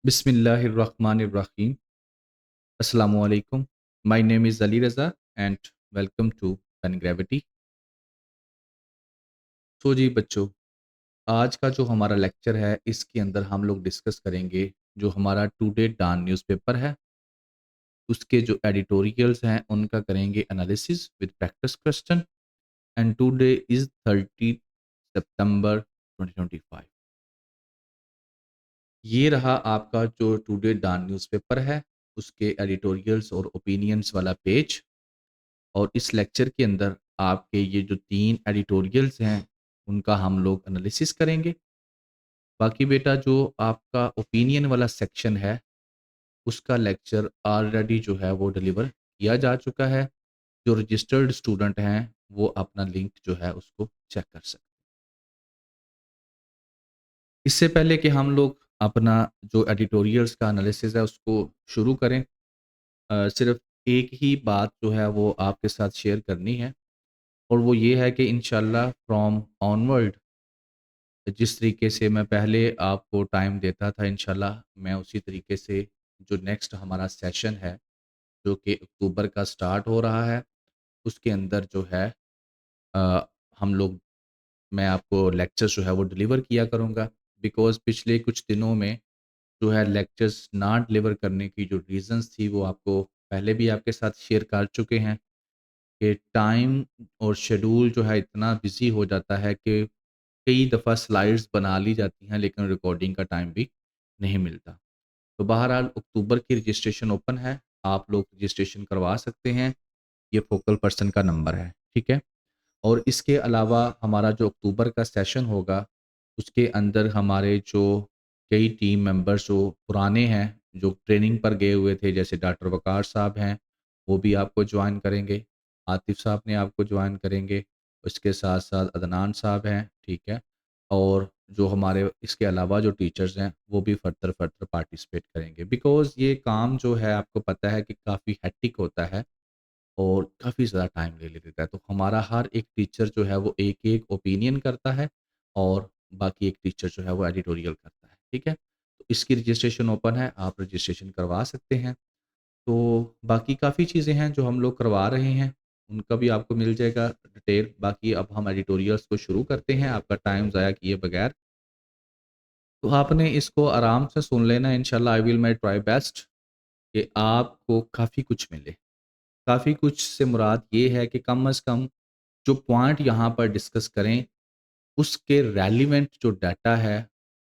Bismillahirrahmanirrahim. Assalamualaikum. My name is Ali Raza and welcome to Pen Gravity. तो जी बच्चों, आज का जो हमारा लेक्चर है इसके अंदर हम लोग डिस्कस करेंगे जो हमारा टुडे डॉन न्यूज़पेपर है, उसके जो एडिटोरियल्स हैं उनका करेंगे analysis with practice question and today is 30 सितंबर 2025। ये रहा आपका जो टुडे डॉन न्यूज़पेपर है, उसके एडिटोरियल्स और ओपिनियंस वाला पेज। और इस लेक्चर के अंदर आपके ये जो 3 एडिटोरियल्स हैं, उनका हम लोग एनालिसिस करेंगे। बाकी बेटा जो आपका ओपिनियन वाला सेक्शन है, उसका लेक्चर ऑलरेडी जो है वो डिलीवर किया जा चुका है। जो रजिस्टर्ड स्टूडेंट हैं, वो अपना लिंक जो है उसको चेक कर सकते हैं। इससे पहले कि हम लोग अपना जो एडिटोरियल्स का एनालिसिस है उसको शुरू करें, सिर्फ़ एक ही बात जो है वो आपके साथ शेयर करनी है और वो ये है कि इंशाल्लाह फ्रॉम ऑनवर्ड जिस तरीके से मैं पहले आपको टाइम देता था इंशाल्लाह मैं उसी तरीके से जो नेक्स्ट हमारा सेशन है, जो कि अक्टूबर का स्टार्ट हो रहा है, उसके अंदर जो है अ, हम लोग मैं आपको लेक्चर्स जो है वो डिलीवर किया करूँगा। बिकॉज़ पिछले कुछ दिनों में जो है लेक्चर्स ना डिलीवर करने की जो रीज़न्स थी वो आपको पहले भी आपके साथ शेयर कर चुके हैं कि टाइम और शेड्यूल जो है इतना बिज़ी हो जाता है कि कई दफ़ा स्लाइड्स बना ली जाती हैं लेकिन रिकॉर्डिंग का टाइम भी नहीं मिलता। तो बहरहाल अक्टूबर की रजिस्ट्रेशन ओपन है, आप लोग रजिस्ट्रेशन करवा सकते हैं, ये फोकल पर्सन का नंबर है, ठीक है? और इसके अलावा हमारा जो अक्टूबर का सेशन होगा, उसके अंदर हमारे जो कई टीम मेंबर्स जो पुराने हैं, जो ट्रेनिंग पर गए हुए थे, जैसे डॉक्टर वक़ार साहब हैं, वो भी आपको जॉइन करेंगे। आतिफ़ साहब ने आपको जॉइन करेंगे। उसके साथ-साथ अदनान साहब हैं, ठीक है? और जो हमारे इसके अलावा जो टीचर्स हैं, वो भी फर्दर पार्टिसिपेट करेंगे। बिकॉज़ ये काम जो है आपको पता है कि काफ़ी हेक्टिक होता है और काफ़ी ज़्यादा टाइम ले लेता है। तो हमारा हर एक टीचर जो है वो एक-एक ओपिनियन करता है और बाकी एक टीचर जो है वो एडिटोरियल करता है, ठीक है? तो इसकी रजिस्ट्रेशन ओपन है, आप रजिस्ट्रेशन करवा सकते हैं। तो बाकी काफ़ी चीज़ें हैं जो हम लोग करवा रहे हैं, उनका भी आपको मिल जाएगा डिटेल। बाकी अब हम एडिटोरियल्स को शुरू करते हैं, आपका टाइम ज़ाया किए बगैर। तो आपने इसको आराम से सुन लेना, इंशाल्लाह I will my try best कि आपको काफ़ी कुछ मिले। काफ़ी कुछ से मुराद ये है कि कम से कम जो पॉइंट यहाँ पर डिस्कस करें, उसके रेलेवेंट जो डाटा है,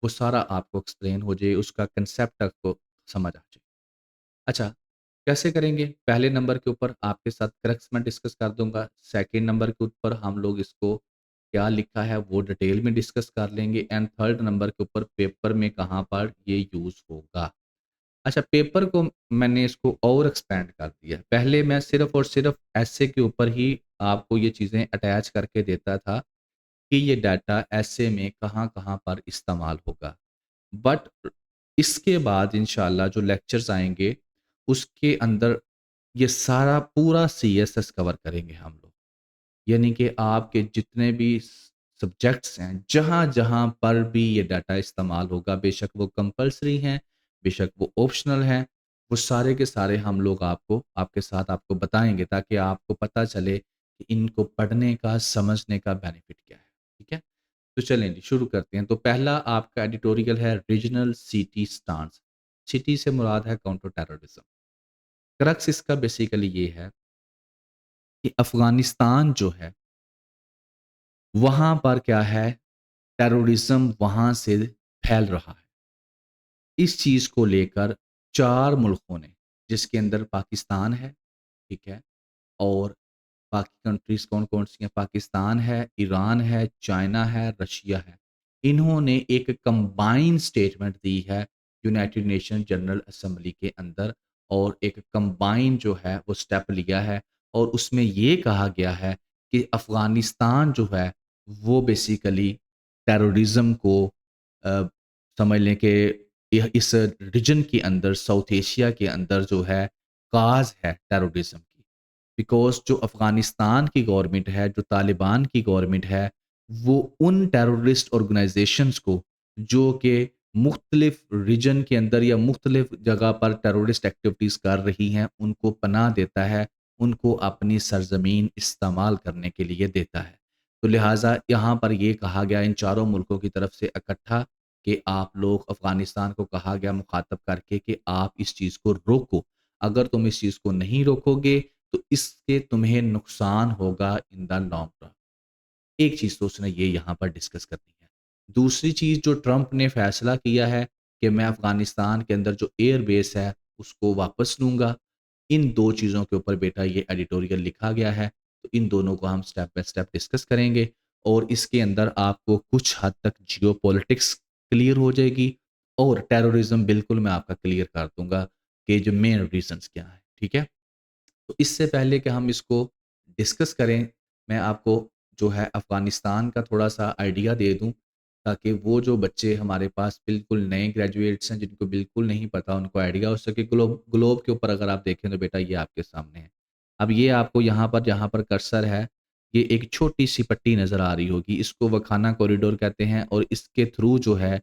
वो सारा आपको एक्सप्लेन हो जाए, उसका कांसेप्ट आपको समझ आ जाए। अच्छा, कैसे करेंगे? पहले नंबर के ऊपर आपके साथ क्रक्स मैं डिस्कस कर दूँगा, सेकंड नंबर के ऊपर हम लोग इसको क्या लिखा है वो डिटेल में डिस्कस कर लेंगे एंड थर्ड नंबर के ऊपर पेपर में कहाँ पर ये यूज़ होगा। अच्छा, पेपर को मैंने इसको और एक्सपेंड कर दिया। पहले मैं सिर्फ़ और सिर्फ़ एसे के ऊपर ही आपको ये चीज़ें अटैच करके देता था कि ये डाटा एसे में कहाँ-कहाँ पर इस्तेमाल होगा। बट इसके बाद इंशाल्लाह जो लेक्चर्स आएँगे, उसके अंदर ये सारा पूरा सीएसएस कवर करेंगे हम लोग। यानी कि आपके जितने भी सब्जेक्ट्स हैं, जहाँ-जहाँ पर भी ये डाटा इस्तेमाल होगा, बेशक वो कंपल्सरी हैं, बेशक वो ऑप्शनल हैं, वो सारे के सारे हम लोग आपको आपके साथ आपको बताएँगे ताकि आपको पता चले कि इनको पढ़ने का, समझने का बेनिफिट क्या है। ठीक है? तो चलें जी, शुरू करते हैं। तो पहला आपका एडिटोरियल है रीजनल सिटी स्टांस। सिटी से मुराद है काउंटर टेररिज्म। क्रक्स इसका बेसिकली ये है कि अफ़गानिस्तान जो है वहाँ पर क्या है, टेररिज़्म वहाँ से फैल रहा है। इस चीज़ को लेकर 4 मुल्कों ने, जिसके अंदर पाकिस्तान है, ठीक है? और बाकी कंट्रीज़ कौन-कौन सी हैं? पाकिस्तान है, ईरान है, चाइना है, रशिया है। इन्होंने एक कंबाइंड स्टेटमेंट दी है यूनाइटेड नेशन जनरल असेंबली के अंदर और एक कंबाइंड जो है वो स्टेप लिया है और उसमें ये कहा गया है कि अफ़गानिस्तान जो है वो बेसिकली टेररिज़्म को अ, समझ लें कि यह इस रीजन के अंदर साउथ एशिया के अंदर जो है काज़ है टेररिज़्म की। बिकॉज़ जो अफ़गानिस्तान की गवर्नमेंट है, जो तालिबान की गवर्नमेंट है, वो उन टेररिस्ट ऑर्गनाइज़ेशंस को जो कि मुख्तलिफ रीजन के अंदर या मुख्तलिफ जगह पर टेररिस्ट एक्टिविटीज़ कर रही हैं, उनको पनाह देता है, उनको अपनी सरज़मीन इस्तेमाल करने के लिए देता है। तो लिहाज़ा यहाँ पर ये कहा गया इन चारों मुल्कों की तरफ से इकट्ठा कि आप लोग अफ़गानिस्तान को कहा गया मुख़ातब करके कि आप इस चीज़ को रोको। अगर तुम इस चीज़ को नहीं रोकोगे, तो इससे तुम्हें नुकसान होगा इन द लॉन्ग रन। एक चीज़ तो उसने ये यहाँ पर डिस्कस करनी है। दूसरी चीज़ जो ट्रंप ने फ़ैसला किया है कि मैं अफ़गानिस्तान के अंदर जो एयर बेस है, उसको वापस लूँगा। इन 2 चीज़ों के ऊपर बेटा ये एडिटोरियल लिखा गया है, तो इन दोनों को हम स्टेप बाय स्टेप डिस्कस करेंगे और इसके अंदर आपको कुछ हद तक जियोपॉलिटिक्स क्लियर हो जाएगी और टेररिज़्म बिल्कुल मैं आपका क्लियर कर दूँगा कि जो मेन रीज़न्स क्या हैं, ठीक है? तो इससे पहले कि हम इसको डिस्कस करें, मैं आपको जो है अफ़गानिस्तान का थोड़ा-सा आइडिया दे दूँ, ताकि वो जो बच्चे हमारे पास बिल्कुल नए ग्रेजुएट्स हैं, जिनको बिल्कुल नहीं पता, उनको आइडिया हो सके। ग्लोब ग्लोब के ऊपर अगर आप देखें तो बेटा ये आपके सामने है। अब ये आपको यहाँ पर जहाँ पर कर्सर है, ये एक छोटी-सी पट्टी नज़र आ रही होगी, इसको वखाना कॉरिडोर कहते हैं और इसके थ्रू जो है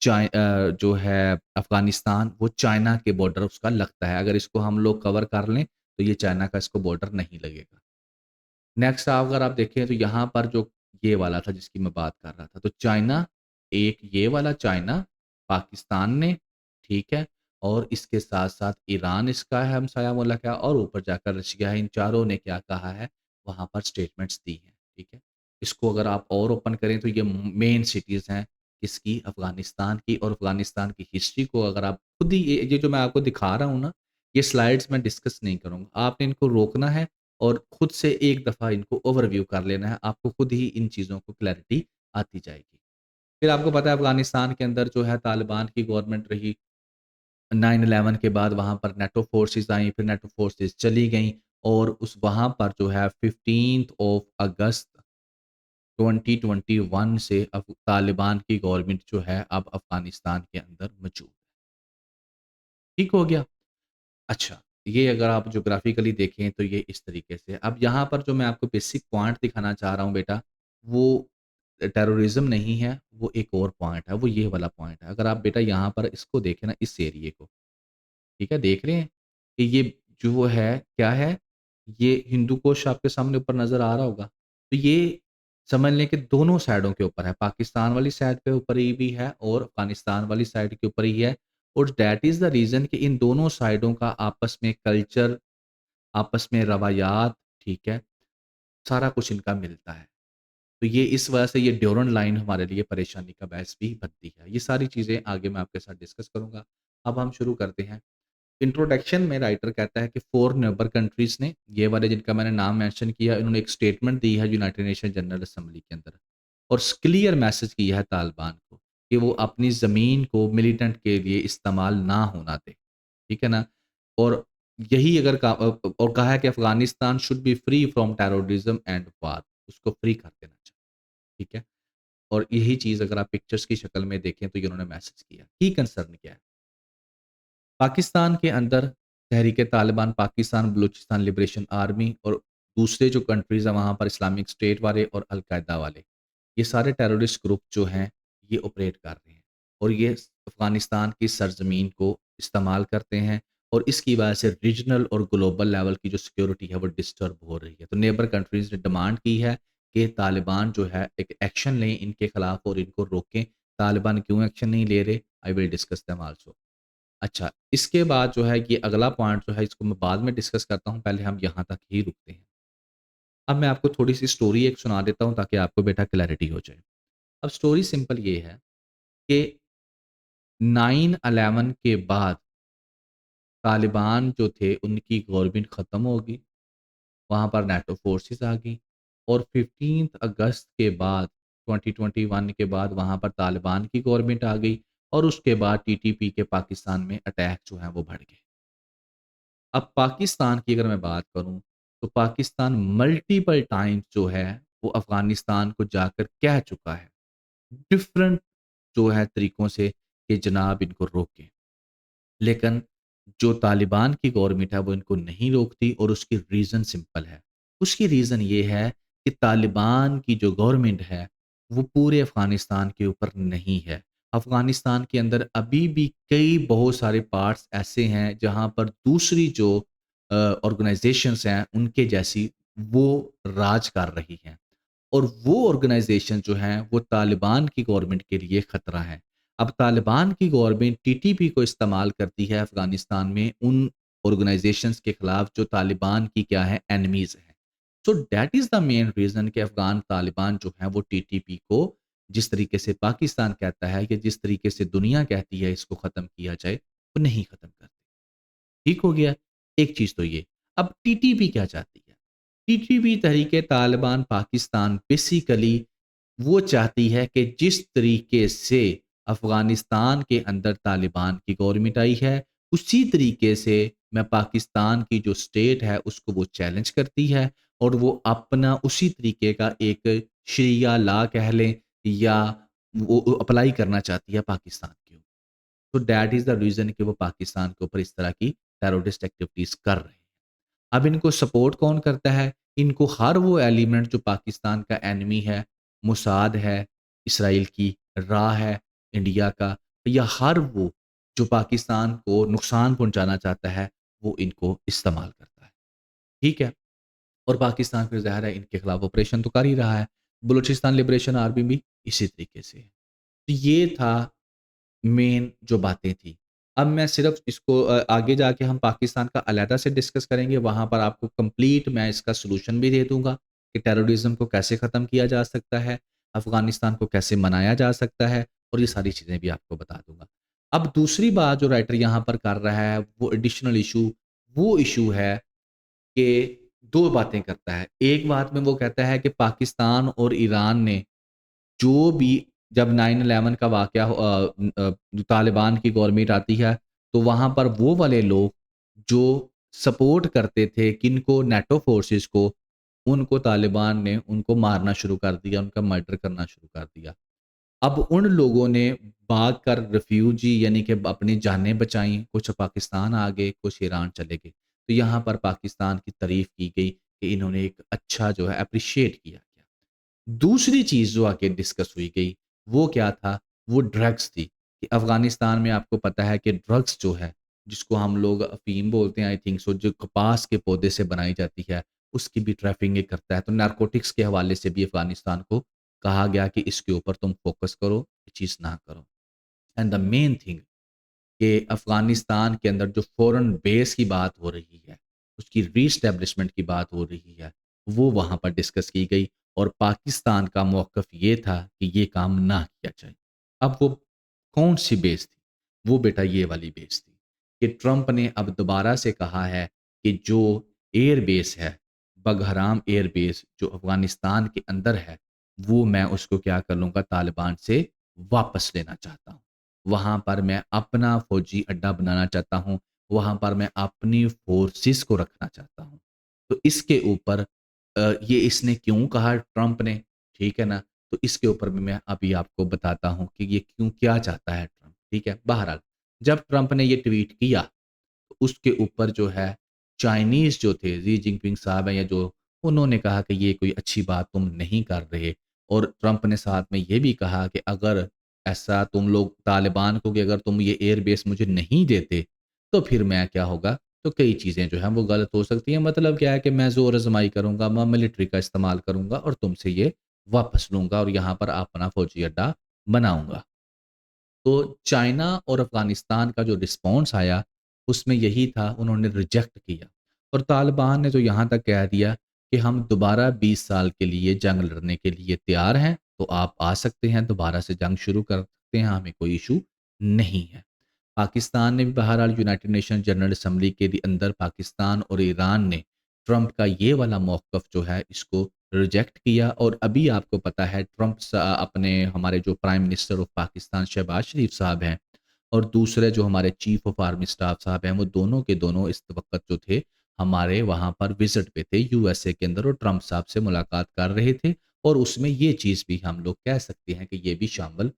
जो है अफ़गानिस्तान, वो चाइना के बॉर्डर उसका लगता है। अगर इसको हम लोग कवर कर लें तो ये चाइना का इसको बॉर्डर नहीं लगेगा। नेक्स्ट अगर आप देखें तो यहाँ पर जो ये वाला था जिसकी मैं बात कर रहा था, तो चाइना, एक ये वाला चाइना, पाकिस्तान ने, ठीक है? और इसके साथ-साथ ईरान इसका है हमसाया मुल्क है और ऊपर जाकर रशिया है। इन चारों ने क्या कहा है, वहाँ पर स्टेटमेंट्स दी हैं, ठीक है? इसको अगर आप और ओपन करें तो ये मेन सिटीज़ हैं किसकी? अफ़गानिस्तान की और अफ़गानिस्तान की हिस्ट्री को अगर आप खुद ही ये जो मैं आपको दिखा रहा हूँ ना, ये स्लाइड्स मैं डिस्कस नहीं करूँगा। आपने इनको रोकना है और खुद से एक दफ़ा इनको ओवरव्यू कर लेना है, आपको खुद ही इन चीज़ों को क्लैरिटी आती जाएगी। फिर आपको पता है अफ़गानिस्तान के अंदर जो है तालिबान की गवर्नमेंट रही, 9/11 के बाद वहाँ पर नेटो फ़ोर्सेस आई, फिर नेटो फ़ोर्सेस चली गईं और उस वहाँ पर जो है 15th ऑफ अगस्त 2021 से अब तालिबान की गवर्नमेंट जो है अब अफ़गानिस्तान के अंदर मौजूद है। ठीक हो गया? अच्छा, ये अगर आप ज्योग्राफिकली देखें तो ये इस तरीके से। अब यहाँ पर जो मैं आपको बेसिक पॉइंट दिखाना चाह रहा हूँ बेटा, वो टेररिज़्म नहीं है, वो एक और पॉइंट है, वो ये वाला पॉइंट है। अगर आप बेटा यहाँ पर इसको देखें ना इस एरिये को, ठीक है? देख रहे हैं कि ये जो है, क्या है? ये हिंदू कुश आपके सामने ऊपर नज़र आ रहा होगा। तो ये समझ लें कि दोनों साइडों के ऊपर है, पाकिस्तान वाली साइड के ऊपर ही भी है और अफ़गानिस्तान वाली साइड के ऊपर ही है और दैट इज़ द रीज़न कि इन दोनों साइडों का आपस में कल्चर, आपस में रवायात, ठीक है? सारा कुछ इनका मिलता है। तो ये इस वजह से ये ड्यूरंड लाइन हमारे लिए परेशानी का बायस भी बनती है। ये सारी चीज़ें आगे मैं आपके साथ डिस्कस करूँगा। अब हम शुरू करते हैं। इंट्रोडक्शन में राइटर कहता है कि 4 नेबर कंट्रीज़ ने, ये वाले जिनका मैंने नाम मेंशन किया, इन्होंने एक स्टेटमेंट दी है यूनाइटेड नेशन जनरल असेंबली के अंदर और क्लियर मैसेज किया है तालिबान को कि वो अपनी ज़मीन को मिलिटेंट के लिए इस्तेमाल ना होना दें, ठीक है ना? और यही अगर और कहा है कि Afghanistan should be free from terrorism and वार, उसको फ्री कर देना चाहिए, ठीक है? और यही चीज़ अगर आप पिक्चर्स की शक्ल में देखें तो ये उन्होंने मैसेज किया। की कंसर्न क्या है? पाकिस्तान के अंदर तहरीक-ए-तालिबान पाकिस्तान बलूचिस्तान लिबरेशन आर्मी और दूसरे जो कंट्रीज़ हैं वहाँ पर इस्लामिक स्टेट वाले और अल-कायदा वाले, ये सारे टेररिस्ट ग्रुप जो हैं, ये ऑपरेट कर रहे हैं और ये अफ़गानिस्तान की सरज़मीन को इस्तेमाल करते हैं और इसकी वजह से रीजनल और ग्लोबल लेवल की जो सिक्योरिटी है वो डिस्टर्ब हो रही है। तो नेबर कंट्रीज़ ने डिमांड की है कि तालिबान जो है एक एक्शन लें इनके खिलाफ और इनको रोकें। तालिबान क्यों एक्शन नहीं ले रहे? I will discuss them also. अच्छा, इसके बाद जो है ये अगला पॉइंट जो है इसको मैं बाद में डिस्कस करता हूँ, पहले हम यहाँ तक ही रुकते हैं। अब मैं आपको थोड़ी-सी स्टोरी एक सुना देता हूँ ताकि आपको बेटा क्लैरिटी हो जाए। अब स्टोरी सिंपल ये है कि 9/11 के बाद तालिबान जो थे उनकी गवर्नमेंट ख़त्म हो गई, वहाँ पर नेटो फ़ोर्सेस आ गई और 15th अगस्त के बाद 2021 के बाद वहाँ पर तालिबान की गवर्नमेंट आ गई और उसके बाद टीटीपी के पाकिस्तान में अटैक जो हैं वो बढ़ गए। अब पाकिस्तान की अगर मैं बात करूँ, तो पाकिस्तान मल्टीपल टाइम्स जो है, वो अफ़गानिस्तान को जाकर कह चुका है, डिफ़रेंट जो है तरीकों से कि जनाब इनको रोकें। लेकिन जो तालिबान की गवर्नमेंट है, वो इनको नहीं रोकती और उसकी रीज़न सिंपल है। उसकी रीज़न ये है कि तालिबान की जो गवर्नमेंट है, वो पूरे अफ़गानिस्तान के ऊपर नहीं है। अफ़गानिस्तान के अंदर अभी भी कई बहुत सारे पार्ट्स ऐसे हैं जहाँ पर दूसरी जो ऑर्गेनाइज़ेशंस हैं उनके जैसी वो राज कर रही हैं। और वो ऑर्गेनाइज़ेशन जो हैं वो तालिबान की गवर्नमेंट के लिए खतरा है। अब तालिबान की गवर्नमेंट टीटीपी को इस्तेमाल करती है अफ़गानिस्तान में उन ऑर्गेनाइज़ेशंस के खिलाफ जो तालिबान की क्या है एनिमीज़ हैं। So that is the main reason कि अफ़गान तालिबान जो है वो टीटीपी को जिस तरीके से पाकिस्तान कहता है या जिस तरीके से दुनिया कहती है इसको ख़त्म किया जाए, वो नहीं ख़त्म करते। ठीक हो गया, एक चीज़ तो ये। अब टीटीपी क्या चाहती है? टीटीपी तहरीक-ए-तालिबान पाकिस्तान बेसिकली वो चाहती है कि जिस तरीके से अफ़गानिस्तान के अंदर तालिबान की गवर्नमेंट आई है, उसी तरीके से मैं पाकिस्तान की जो स्टेट है उसको वो चैलेंज करती है और वो अपना उसी तरीके का एक शरिया लॉ कह लें या वो अप्लाई करना चाहती है पाकिस्तान के ऊपर। तो दैट इज़ द रीज़न कि वो पाकिस्तान के ऊपर इस तरह की टेररिस्ट एक्टिविटीज़ कर रहे हैं। अब इनको सपोर्ट कौन करता है? इनको हर वो एलिमेंट जो पाकिस्तान का एनिमी है, मोसाद है, इसराइल की रा है, इंडिया का या हर वो जो पाकिस्तान को नुकसान पहुँचाना चाहता है, वो इनको इस्तेमाल करता है। ठीक है? और पाकिस्तान फिर ज़ाहिर है इनके खिलाफ ऑपरेशन तो कर ही रहा है। बलूचिस्तान लिबरेशन आर्मी भी इसी तरीके से है। तो ये था मेन जो बातें थी। अब मैं सिर्फ़ इसको आगे जाके हम पाकिस्तान का अलहदा से डिस्कस करेंगे, वहाँ पर आपको कंप्लीट मैं इसका सॉल्यूशन भी दे दूँगा कि टेररिज़्म को कैसे ख़त्म किया जा सकता है, अफ़गानिस्तान को कैसे मनाया जा सकता है और ये सारी चीज़ें भी आपको बता दूँगा। अब दूसरी बात जो राइटर यहाँ पर कर रहा है, वो एडिशनल इश्यू वो इश्यू है कि 2 बातें करता है। एक बात में वो कहता है कि पाकिस्तान और ईरान ने जो भी जब 9/11 का वाक़या तालिबान की गवर्नमेंट आती है, तो वहाँ पर वो वाले लोग जो सपोर्ट करते थे किनको नेटो फ़ोर्सेस को, उनको तालिबान ने उनको मारना शुरू कर दिया, उनका मर्डर करना शुरू कर दिया। अब उन लोगों ने भाग कर रिफ्यूजी यानी कि अपनी जानें बचाईं, कुछ पाकिस्तान आ गए, कुछ ईरान चले गए। तो यहाँ पर पाकिस्तान की तारीफ़ की गई कि इन्होंने एक अच्छा जो है एप्रिशिएट किया गया। दूसरी चीज़ जो आके डिस्कस हुई गई, वो क्या था? वो ड्रग्स थी, कि अफ़गानिस्तान में आपको पता है कि ड्रग्स जो है, जिसको हम लोग अफ़ीम बोलते हैं आई थिंक सो, जो कपास के पौधे से बनाई जाती है, उसकी भी ट्रैफ़िकिंग ये करता है। तो नारकोटिक्स के हवाले से भी अफ़गानिस्तान को कहा गया कि इसके ऊपर तुम फ़ोकस करो, ये चीज़ ना करो। एंड द मेन थिंग कि अफ़गानिस्तान के अंदर जो फ़ॉरेन बेस की बात हो रही है, उसकी रीएस्टेब्लिशमेंट की बात हो रही है, वो वहाँ पर डिस्कस की गई और पाकिस्तान का मौक़िफ़ ये था कि ये काम ना किया जाए। अब वो कौन-सी बेस थी? वो बेटा ये वाली बेस थी कि ट्रंप ने अब दोबारा से कहा है कि जो एयर बेस है, बगहराम एयर बेस जो अफ़गानिस्तान के अंदर है, वो मैं उसको क्या कर लूँगा तालिबान से वापस लेना चाहता हूँ। वहाँ पर मैं अपना फ़ौजी अड्डा बनाना चाहता हूँ, वहाँ पर मैं अपनी फ़ोर्सेस को रखना चाहता हूँ। तो इसके ऊपर ये इसने क्यों कहा ट्रंप ने, ठीक है ना? तो इसके ऊपर भी मैं अभी आपको बताता हूँ कि ये क्यों क्या चाहता है ट्रंप, ठीक है? बहरहाल, जब ट्रंप ने ये ट्वीट किया उसके ऊपर जो है चाइनीज़ जो थे शी जिनपिंग साहब हैं या जो उन्होंने कहा कि ये कोई अच्छी बात तुम नहीं कर रहे और ट्रंप ने साथ में ये भी कहा कि अगर ऐसा तुम लोग तालिबान को कि अगर तुम ये एयर बेस मुझे नहीं देते, तो फिर मैं क्या होगा, तो कई चीज़ें जो हैं वो गलत हो सकती हैं। मतलब क्या है कि मैं ज़ोर-आज़माई करूँगा, मैं मिलिट्री का इस्तेमाल करूँगा और तुमसे ये वापस लूँगा और यहाँ पर अपना फ़ौजी अड्डा बनाऊँगा। तो चाइना और अफ़गानिस्तान का जो रिस्पॉन्स आया, उसमें यही था उन्होंने रिजेक्ट किया और तालिबान ने तो यहाँ तक कह दिया कि हम दोबारा 20 साल के लिए जंग लड़ने के लिए तैयार हैं, तो आप आ सकते हैं, दोबारा से जंग शुरू कर सकते हैं, हमें कोई इश्यू नहीं है। पाकिस्तान ने भी बहरहाल यूनाइटेड नेशन जनरल असेंबली के अंदर पाकिस्तान और ईरान ने ट्रंप का ये वाला मौक़िफ़ जो है इसको रिजेक्ट किया और अभी आपको पता है ट्रंप अपने हमारे जो prime minister of Pakistan Shahbaz Sharif साहब हैं और दूसरे जो हमारे चीफ ऑफ आर्मी स्टाफ साहब हैं वो दोनों के दोनों इस वक्त जो थे हमारे वहाँ पर विजिट पे थे यूएसए के अंदर और ट्रंप साहब से मुलाकात कर रहे थे और उसमें ये चीज़ भी हम लोग कह सकते हैं कि ये भी शामिल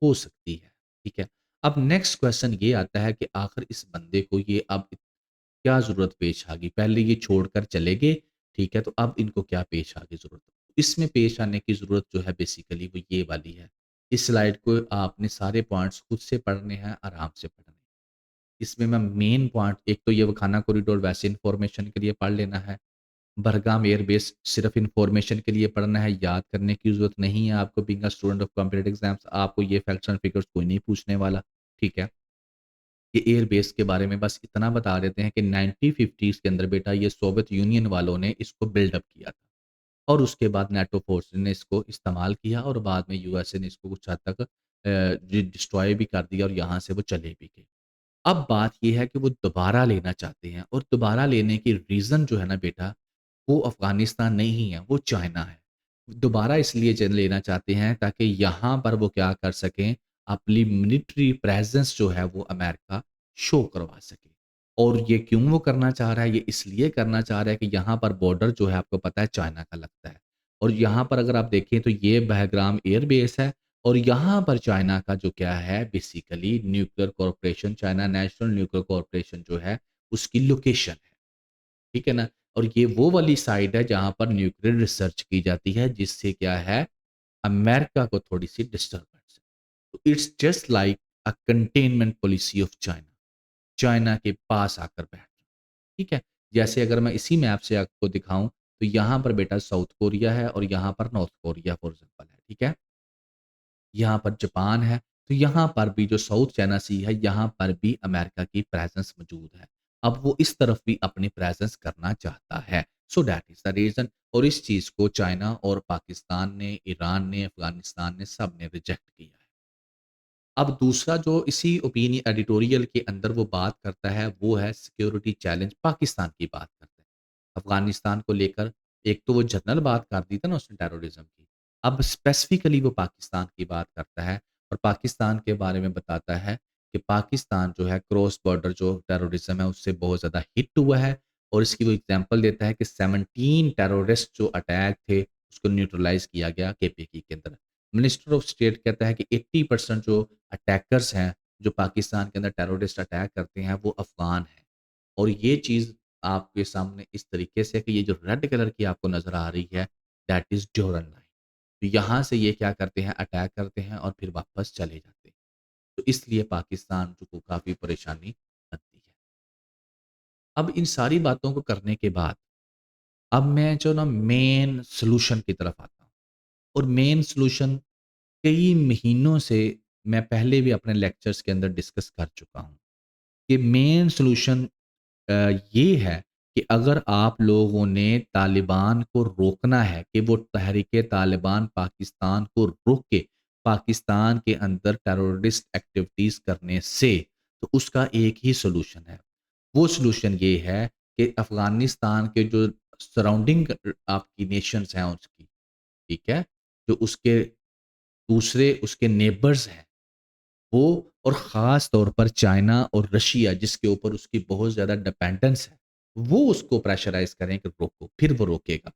हो सकती है। ठीक है। अब नेक्स्ट क्वेश्चन ये आता है कि आखिर इस बंदे को ये अब क्या ज़रूरत पेश आ गई? पहले ये छोड़कर चले गए, ठीक है, तो अब इनको क्या पेश आ गई ज़रूरत? इसमें पेश आने की ज़रूरत जो है बेसिकली वो ये वाली है इस स्लाइड को आपने सारे पॉइंट्स खुद से पढ़ने हैं, आराम से पढ़ने हैं। इसमें मैं मेन पॉइंट एक तो ये वखाना कॉरिडोर वैसे इन्फॉर्मेशन के लिए पढ़ लेना है। बरगाम एयरबेस सिर्फ़ इन्फॉर्मेशन के लिए पढ़ना है, याद करने की ज़रूरत नहीं है आपको being a student of competitive exams आपको ये फैक्ट्स एंड फिगर्स कोई नहीं पूछने वाला, ठीक है? ये एयरबेस के बारे में बस इतना बता देते हैं कि 1950s के अंदर बेटा ये सोवियत यूनियन वालों ने इसको बिल्डअप किया था और उसके बाद नेटो फ़ोर्स ने इसको इस्तेमाल किया और बाद में यूएसए ने इसको कुछ हद तक डिस्ट्रॉय भी कर दिया और यहाँ से वो चले भी गए। अब बात ये है कि वो दोबारा लेना चाहते हैं और दोबारा लेने की रीज़न जो है ना बेटा, वो अफ़गानिस्तान नहीं है, वो चाइना है। दोबारा इसलिए लेना चाहते हैं ताकि यहाँ पर वो क्या कर सकें, अपनी मिलिट्री प्रेज़ेंस जो है वो अमेरिका शो करवा सके। और ये क्यों वो करना चाह रहा है? ये इसलिए करना चाह रहा है कि यहाँ पर बॉर्डर जो है आपको पता है चाइना का लगता है। और यहाँ पर अगर आप देखें तो ये बहग्राम एयर बेस है और यहाँ पर चाइना का जो क्या है basically nuclear corporation China national nuclear corporation जो है उसकी लोकेशन है, ठीक है ना? और ये वो वाली साइड है जहाँ पर न्यूक्लियर रिसर्च की जाती है जिससे क्या है अमेरिका को थोड़ी-सी डिस्टर्बेंस है। तो it's just like a containment policy of China, China के पास आकर बैठना, ठीक है? जैसे अगर मैं इसी मैप से आपको दिखाऊँ तो यहाँ पर बेटा साउथ कोरिया है और यहाँ पर नॉर्थ कोरिया फॉर एग्ज़ाम्पल है, ठीक है? यहाँ पर जापान है, तो यहाँ पर भी जो साउथ चाइना सी है, यहाँ पर भी अमेरिका की प्रेज़ेंस मौजूद है। अब वो इस तरफ भी अपनी प्रेज़ेंस करना चाहता है। So that is the reason और इस चीज़ को चाइना और पाकिस्तान ने, ईरान ने, अफ़गानिस्तान ने सब ने रिजेक्ट किया है। अब दूसरा जो इसी एडिटोरियल के अंदर वो बात करता है, वो है सिक्योरिटी चैलेंज पाकिस्तान की बात करता है। अफ़गानिस्तान को लेकर एक तो वो जनरल बात कर दी थी ना उसने टेररिज़्म की। अब स्पेसिफ़िकली वो पाकिस्तान की बात करता है और पाकिस्तान के बारे में बताता है कि पाकिस्तान जो है क्रॉस बॉर्डर जो टेररिज़्म है उससे बहुत ज़्यादा हिट हुआ है और इसकी वो एग्ज़ाम्पल देता है कि 17 टेररिस्ट जो अटैक थे, उसको न्यूट्रलाइज़ किया गया केपीके के अंदर। मिनिस्टर ऑफ स्टेट कहता है कि 80% जो अटैकर्स हैं, जो पाकिस्तान के अंदर टेररिस्ट अटैक करते हैं, वो अफ़गान हैं। और ये चीज़ आपके सामने इस तरीके से है कि ये जो रेड कलर की आपको नज़र आ रही है, दैट इज़ ड्यूरल लाइन। तो यहाँ से ये क्या करते हैं, अटैक करते हैं और फिर वापस चले जाते हैं। तो इसलिए पाकिस्तान जो को काफ़ी परेशानी बनती है। अब इन सारी बातों को करने के बाद, अब मैं जो ना मेन सॉल्यूशन की तरफ आता हूँ और मेन सॉल्यूशन कई महीनों से मैं पहले भी अपने लेक्चर्स के अंदर डिस्कस कर चुका हूँ कि मेन सॉल्यूशन अ, ये है कि अगर आप लोगों ने तालिबान को रोकना है कि वो तहरीके तालिबान पाकिस्तान को रोक के पाकिस्तान के अंदर टेररिस्ट एक्टिविटीज़ करने से, तो उसका एक ही सॉल्यूशन है। वो सॉल्यूशन ये है कि अफ़गानिस्तान के जो सराउंडिंग आपकी नेशंस हैं उसकी, ठीक है? जो उसके दूसरे उसके नेबर्स हैं वो और ख़ास तौर पर चाइना और रशिया जिसके ऊपर उसकी बहुत ज़्यादा डिपेंडेंस है, वो उसको प्रेशराइज़ करें कि रोको, फिर वो रोकेगा।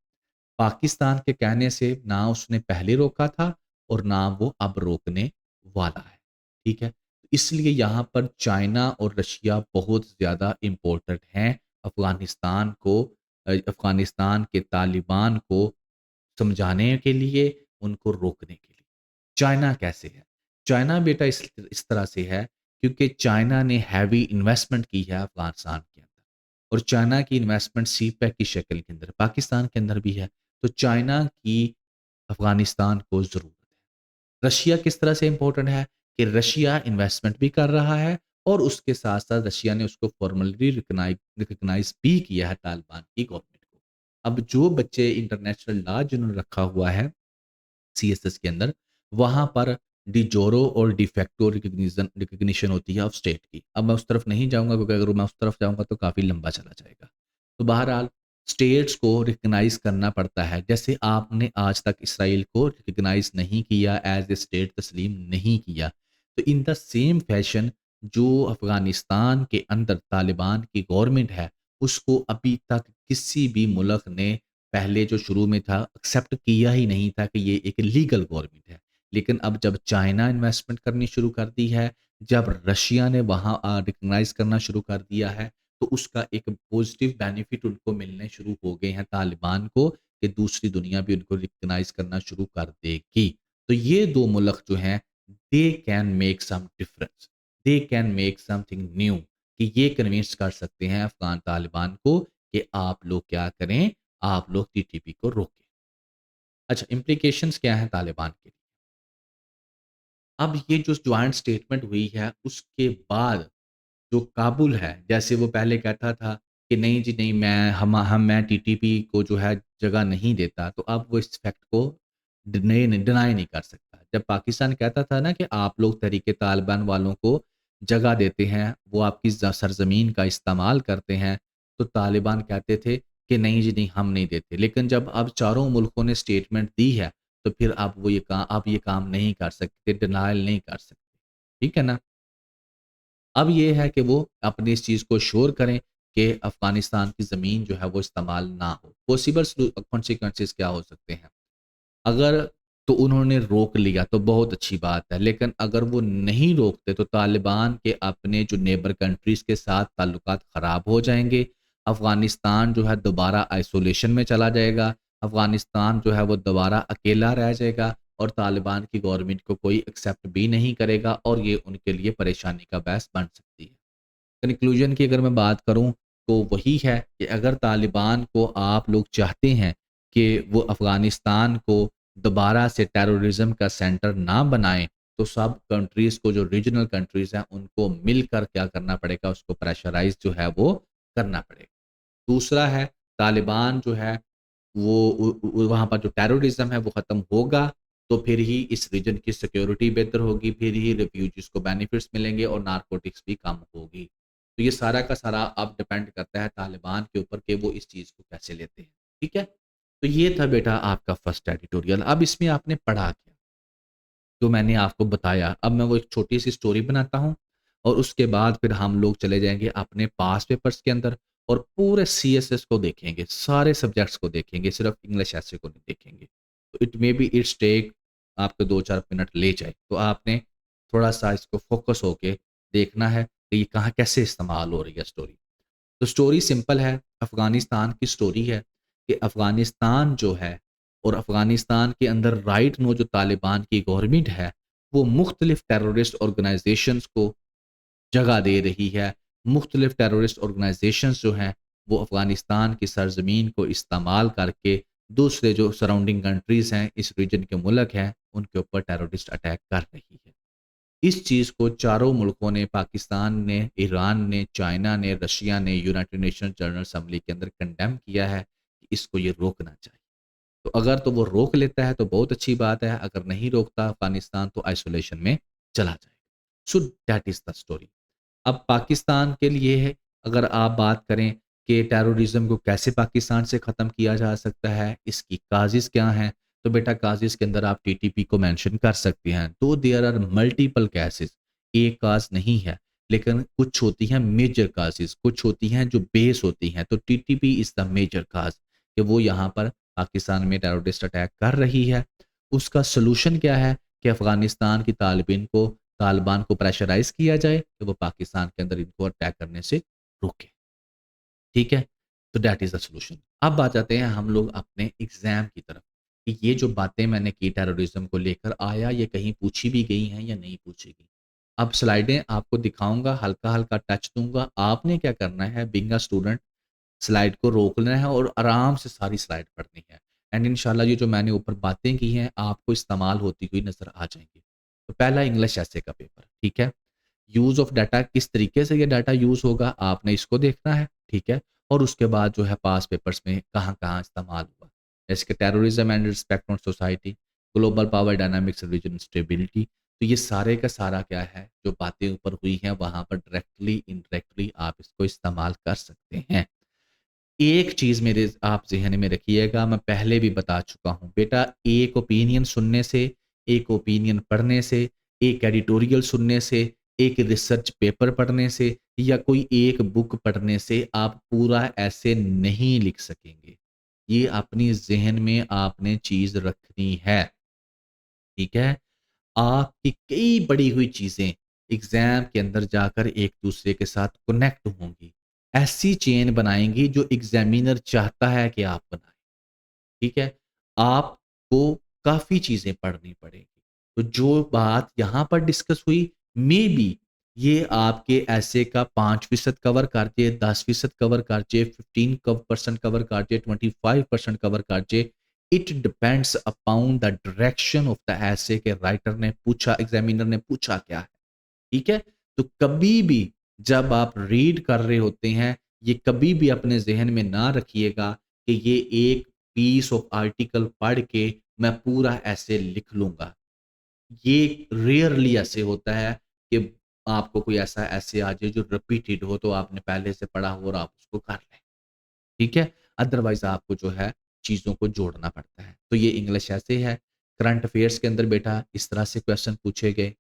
पाकिस्तान के कहने से ना उसने पहले रोका था और ना वो अब रोकने वाला है, ठीक है? इसलिए यहाँ पर चाइना और रशिया बहुत ज़्यादा इम्पोर्टेंट हैं अफ़गानिस्तान के तालिबान को समझाने के लिए, उनको रोकने के लिए। चाइना कैसे है? चाइना बेटा इस तरह से है क्योंकि चाइना ने हेवी इन्वेस्टमेंट की है अफ़गानिस्तान के अंदर और चाइना की इन्वेस्टमेंट सीपैक की शक्ल के अंदर, पाकिस्तान के अंदर भी है। तो चाइना की अफ़गानिस्तान को ज़रूरत है। रशिया किस तरह से इम्पोर्टेंट है कि रशिया इन्वेस्टमेंट भी कर रहा है और उसके साथ-साथ रशिया ने उसको फ़ॉर्मली रिकॉग्नाइज़ भी किया है तालिबान की गवर्नमेंट को। अब जो बच्चे इंटरनेशनल लॉ जिन्होंने रखा हुआ है सीएसएस के अंदर, वहाँ पर डी जोरो और डी फैक्टो रिकॉग्निशन होती है ऑफ स्टेट की। अब मैं उस तरफ नहीं जाऊँगा क्योंकि अगर मैं उस तरफ जाऊँगा तो काफ़ी लंबा चला जाएगा। तो बहरहाल स्टेट्स को रिकॉग्नाइज़ करना पड़ता है। जैसे आपने आज तक इसराइल को रिकॉग्नाइज़ नहीं किया, एज़ ए स्टेट तस्लीम नहीं किया। तो इन द सेम फैशन जो अफ़गानिस्तान के अंदर तालिबान की गवर्नमेंट है, उसको अभी तक किसी भी मुल्क ने पहले जो शुरू में था एक्सेप्ट किया ही नहीं था कि ये एक लीगल गवर्नमेंट है। लेकिन अब जब चाइना इन्वेस्टमेंट करनी शुरू कर दी है, जब रशिया ने वहाँ रिकॉग्नाइज़ करना शुरू कर दिया है, तो उसका एक पॉज़िटिव बेनिफिट उनको मिलने शुरू हो गए हैं तालिबान को कि दूसरी दुनिया भी उनको रिकॉग्नाइज़ करना शुरू कर देगी। तो ये 2 मुल्क जो हैं, they can make some difference, they can make something new, कि ये कन्विंस कर सकते हैं अफ़गान तालिबान को कि आप लोग क्या करें, आप लोग टीटीपी को रोकें। अच्छा, इम्प्लीकेशंस क्या हैं तालिबान के लिए? अब ये जो जॉइंट स्टेटमेंट हुई है, उसके बाद जो काबुल है, जैसे वो पहले कहता था कि नहीं जी नहीं, मैं टीटीपी को जो है जगह नहीं देता, तो अब वो इस फैक्ट को डिनाई नहीं कर सकता। जब पाकिस्तान कहता था ना कि आप लोग तहरीक-ए-तालिबान वालों को जगह देते हैं, वो आपकी सरज़मीन का इस्तेमाल करते हैं, तो तालिबान कहते थे कि नहीं जी नहीं, हम नहीं देते। लेकिन जब अब चारों मुल्कों ने स्टेटमेंट दी है, तो फिर अब ये काम नहीं कर सकते, डिनायल नहीं कर सकते। ठीक है ना? अब ये है कि वो अपनी इस चीज़ को श्योर करें कि अफ़गानिस्तान की ज़मीन जो है वो इस्तेमाल ना हो। पॉसिबल कॉन्सिक्वेंसेज़ क्या हो सकते हैं? अगर तो उन्होंने रोक लिया तो बहुत अच्छी बात है, लेकिन अगर वो नहीं रोकते तो तालिबान के अपने जो नेबर कंट्रीज़ के साथ ताल्लुकात ख़राब हो जाएँगे। अफ़गानिस्तान जो है दोबारा आइसोलेशन में चला जाएगा। अफ़गानिस्तान जो है वो दोबारा अकेला रह जाएगा और तालिबान की गवर्नमेंट को कोई एक्सेप्ट भी नहीं करेगा और ये उनके लिए परेशानी का बायस बन सकती है। कन्क्लूज़न की अगर मैं बात करूँ, तो वही है कि अगर तालिबान को आप लोग चाहते हैं कि वो अफ़गानिस्तान को दोबारा से टेररिज़्म का सेंटर ना बनाएँ, तो सब कंट्रीज़ को, जो रीजनल कंट्रीज़ हैं, उनको मिलकर क्या करना पड़ेगा, उसको प्रेशराइज़ जो है वो करना पड़ेगा। दूसरा है, तालिबान जो है वो वहाँ पर जो टेररिज़्म है वो ख़त्म होगा, तो फिर ही इस रीजन की सिक्योरिटी बेहतर होगी, फिर ही रिफ्यूजीज़ को बेनिफिट्स मिलेंगे और नारकोटिक्स भी कम होगी। तो ये सारा का सारा अब डिपेंड करता है तालिबान के ऊपर कि वो इस चीज़ को कैसे लेते हैं, ठीक है? तो ये था बेटा आपका फर्स्ट एडिटोरियल। अब इसमें आपने पढ़ा क्या? जो मैंने आपको बताया, अब मैं वो एक छोटी-सी स्टोरी बनाता हूँ और उसके बाद फिर हम लोग चले जाएँगे अपने पास्ट पेपर्स के अंदर और पूरे सीएसएस को देखेंगे, सारे सब्जेक्ट्स को देखेंगे, सिर्फ़ इंग्लिश ऐसे को नहीं देखेंगे। तो it may be it's take आपको 2-4 मिनट ले जाए, तो आपने थोड़ा-सा इसको फ़ोकस होके देखना है कि ये कहाँ कैसे इस्तेमाल हो रही है स्टोरी। तो स्टोरी सिंपल है, अफ़गानिस्तान की स्टोरी है कि अफ़गानिस्तान जो है और अफ़गानिस्तान के अंदर राइट नो जो तालिबान की गवर्नमेंट है, वो मुख्तलिफ़ टेररिस्ट ऑर्गनाइज़ेशंस को जगह दे रही है। मुख्तलिफ़ टेररिस्ट ऑर्गनाइज़ेशंस जो हैं, वो अफ़गानिस्तान की सरज़मीन को इस्तेमाल करके दूसरे जो सराउंडिंग कंट्रीज़ हैं, इस रीजन के मुल्क हैं, उनके ऊपर टेररिस्ट अटैक कर रही है। इस चीज़ को चारों मुल्कों ने, पाकिस्तान ने, ईरान ने, चाइना ने, रशिया ने, यूनाइटेड नेशन जनरल असेंबली के अंदर कंडेम किया है कि इसको ये रोकना चाहिए। तो अगर तो वो रोक लेता है तो बहुत अच्छी बात है, अगर नहीं रोकता अफ़गानिस्तान तो आइसोलेशन में चला जाएगा। So that is the story. अब पाकिस्तान के लिए है, अगर आप बात करें कि टेररिज़्म को कैसे पाकिस्तान से ख़त्म किया जा सकता है, इसकी काज़ेज़ क्या हैं? तो बेटा काज़ेज़ के अंदर आप टीटीपी को मेंशन कर सकते हैं। तो देयर आर मल्टीपल केसेज़, एक काज़ नहीं है, लेकिन कुछ होती हैं मेजर काज़ेज़, कुछ होती हैं जो बेस होती हैं। तो टीटीपी इज़ द मेजर काज़ कि वो यहाँ पर पाकिस्तान में टेररिस्ट अटैक कर रही है। उसका सॉल्यूशन क्या है कि अफ़गानिस्तान की तालिबान को प्रेशराइज़ किया जाए कि वो पाकिस्तान के अंदर इनको अटैक करने से रोके, ठीक है? तो दैट इज़ द सॉल्यूशन। अब आ जाते हैं हम लोग अपने एग्ज़ाम की तरफ, कि ये जो बातें मैंने की टेररिज़्म को लेकर, आया ये कहीं पूछी भी गई हैं या नहीं पूछी गई? अब स्लाइडें आपको दिखाऊँगा, हल्का-हल्का टच दूँगा, आपने क्या करना है बीइंग अ स्टूडेंट, स्लाइड को रोकना है और आराम से सारी स्लाइड पढ़नी है। एंड इंशाल्लाह ये जो मैंने ऊपर बातें की हैं, आपको इस्तेमाल होती हुई नज़र आ जाएँगी। तो पहला इंग्लिश ऐसे का पेपर, ठीक है? यूज़ ऑफ डाटा, किस तरीके से ये डाटा यूज़ होगा, आपने इसको देखना है, ठीक है? और उसके बाद जो है पास्ट पेपर्स में कहाँ-कहाँ इस्तेमाल हुआ। जैसे कि terrorism and respect on society, global power dynamics, region stability. तो ये सारे का सारा क्या है, जो बातें ऊपर हुई हैं, वहाँ पर डायरेक्टली, इनडायरेक्टली आप इसको इस्तेमाल कर सकते हैं। एक चीज़ मेरे आप ज़हन में रखिएगा, मैं पहले भी बता चुका हूँ, बेटा एक ओपिनियन सुनने से, एक ओपिनियन पढ़ने से, एक एडिटोरियल सुनने से, एक रिसर्च पेपर पढ़ने से या कोई एक बुक पढ़ने से आप पूरा ऐसे नहीं लिख सकेंगे। ये अपनी ज़हन में आपने चीज़ रखनी है, ठीक है? आपकी कई बड़ी हुई चीज़ें एग्ज़ाम के अंदर जाकर एक-दूसरे के साथ कनेक्ट होंगी। ऐसी चेन बनाएँगी जो एग्ज़ामिनर चाहता है कि आप बनाएँ, ठीक है? आपको काफ़ी चीज़ें पढ़नी पड़ेंगी। तो जो बात यहाँ पर डिस्कस हुई, मे बी ये आपके ऐसे का 5% कवर कर जे, 10% कवर कर जे, 15% कवर कर जे, 25% कवर कर जे। It depends upon the direction of the essay के राइटर ने पूछा, एग्जामिनर ने पूछा क्या है, ठीक है? तो कभी भी जब आप रीड कर रहे होते हैं, ये कभी भी अपने ज़हन में ना रखिएगा कि ये एक पीस ऑफ आर्टिकल पढ़ के मैं पूरा ऐसे लिख लूँगा। ये रेयरली ऐसे होता है कि आपको कोई ऐसा ऐसे आ जाए जो रिपीटेड हो, तो आपने पहले से पढ़ा हो और आप उसको कर लें, ठीक है? अदरवाइज़ आपको जो है चीज़ों को जोड़ना पड़ता है। तो ये इंग्लिश ऐसे है, करंट अफेयर्स के अंदर बेटा इस तरह से क्वेश्चन पूछे गए,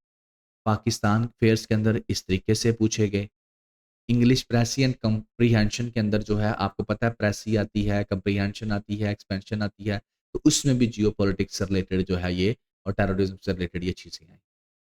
पाकिस्तान अफेयर्स के अंदर इस तरीके से पूछे गए, इंग्लिश प्रेसी एंड कम्प्रीहेंशन के अंदर जो है आपको पता है प्रेसी आती है, कम्प्रीहेंशन आती है, एक्सपेंशन आती है, तो उसमें भी जियोपॉलिटिक्स से रिलेटेड जो है ये और टेररिज्म से रिलेटेड ये चीज़ें हैं।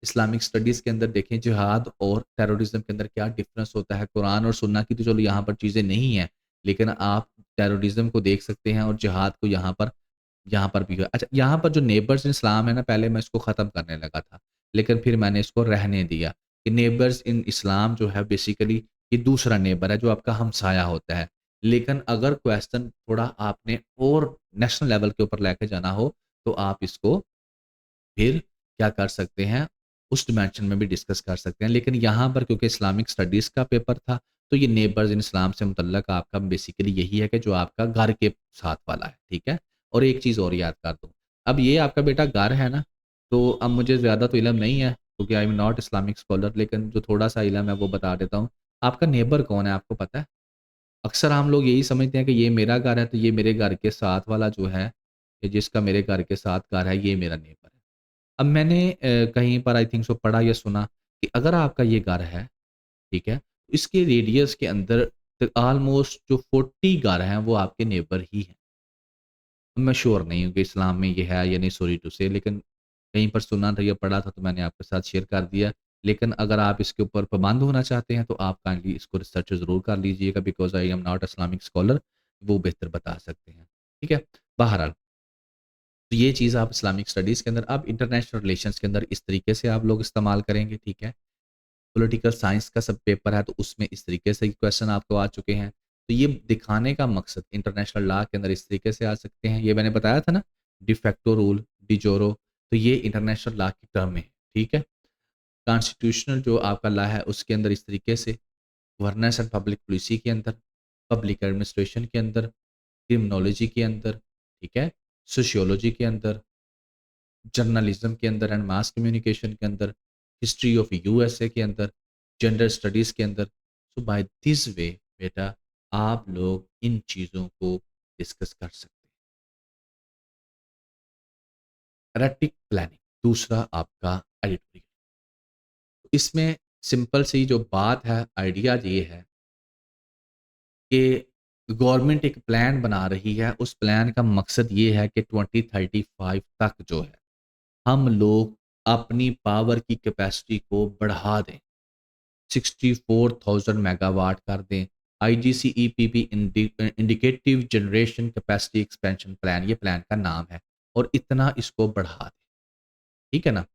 इस्लामिक स्टडीज़ के अंदर देखें जिहाद और टेररिज्म के अंदर क्या डिफरेंस होता है, कुरान और सुन्ना की तो चलो यहाँ पर चीज़ें नहीं हैं, लेकिन आप टेररिज्म को देख सकते हैं और जिहाद को यहाँ पर भी है। अच्छा, यहाँ पर जो नेबर्स इन इस्लाम है ना, पहले मैं इसको ख़त्म करने लगा था, लेकिन फिर मैंने इसको रहने दिया कि नेबर्स इन इस्लाम जो है बेसिकली ये दूसरा नेबर है जो आपका हमसाया होता है। लेकिन अगर क्वेश्चन थोड़ा आपने और नेशनल लेवल के ऊपर लेके जाना हो, तो आप इसको फिर क्या कर सकते हैं, उस डिमेंशन में भी डिस्कस कर सकते हैं। लेकिन यहाँ पर क्योंकि इस्लामिक स्टडीज़ का पेपर था, तो ये नेबर्स इन इस्लाम से मुतल्लक आपका बेसिकली यही है कि जो आपका घर के साथ वाला है, ठीक है? और एक चीज़ और याद कर दूँ, अब ये आपका बेटा घर है ना, तो अब मुझे ज़्यादा तो इल्म नहीं है क्योंकि I am not Islamic scholar, लेकिन जो थोड़ा-सा इल्म है वो बता देता हूँ। आपका नेबर कौन है आपको पता है? अक्सर हम लोग यही समझते हैं कि ये मेरा घर है, तो ये मेरे घर के साथ वाला जो है, ये जिसका मेरे घर के साथ घर है, ये मेरा नेबर है। अब मैंने कहीं पर आई थिंक सो पढ़ा या सुना कि अगर आपका ये घर है, ठीक है? इसके रेडियस के अंदर ऑलमोस्ट जो 40 घर हैं, वो आपके नेबर ही हैं। मैं श्योर नहीं हूँ कि इस्लाम में ये है या नहीं, सॉरी टू से, लेकिन कहीं पर सुना था या पढ़ा था तो मैंने आपके साथ शेयर कर दिया। लेकिन अगर आप इसके ऊपर पाबंद होना चाहते हैं तो आप काइंडली इसको रिसर्च ज़रूर कर लीजिएगा, because I am not Islamic scholar, वो बेहतर बता सकते हैं। ठीक है? बहरहाल, तो ये चीज़ आप इस्लामिक स्टडीज़ के अंदर, अब इंटरनेशनल रिलेशंस के अंदर इस तरीके से आप लोग इस्तेमाल करेंगे, ठीक है? पॉलिटिकल साइंस का सब पेपर है तो उसमें इस तरीके से क्वेश्चन आपको आ चुके हैं। तो ये दिखाने का मकसद इंटरनेशनल लॉ के अंदर इस तरीके से आ सकते हैं। ये मैंने बताया था ना, डि फैक्टो रूल, डि जोरो, तो ये इंटरनेशनल लॉ की टर्म है, ठीक है? कॉन्स्टिट्यूशनल जो आपका लॉ है उसके अंदर इस तरीके से, गवर्नेंस एंड पब्लिक पॉलिसी के अंदर, पब्लिक एडमिनिस्ट्रेशन के अंदर, क्रिमिनोलॉजी के अंदर, ठीक है? सोशियोलॉजी के अंदर, जर्नलिज्म के अंदर एंड मास कम्युनिकेशन के अंदर, हिस्ट्री ऑफ यूएसए के अंदर, जेंडर स्टडीज़ के अंदर। सो बाय दिस वे बेटा आप लोग इन चीज़ों को डिस्कस कर सकते हैं। एनालिटिक प्लानिंग, दूसरा आपका एडिटोरियल। इसमें सिंपल सी जो बात है, आइडिया ये है कि गवर्नमेंट एक प्लान बना रही है, उस प्लान का मकसद ये है कि 2035 तक जो है, हम लोग अपनी पावर की कैपेसिटी को बढ़ा दें। 64,000 मेगावाट कर दें। IGCEPP indicative generation capacity expansion plan, ये प्लान का नाम है, और इतना इसको बढ़ा दें, ठीक है ना?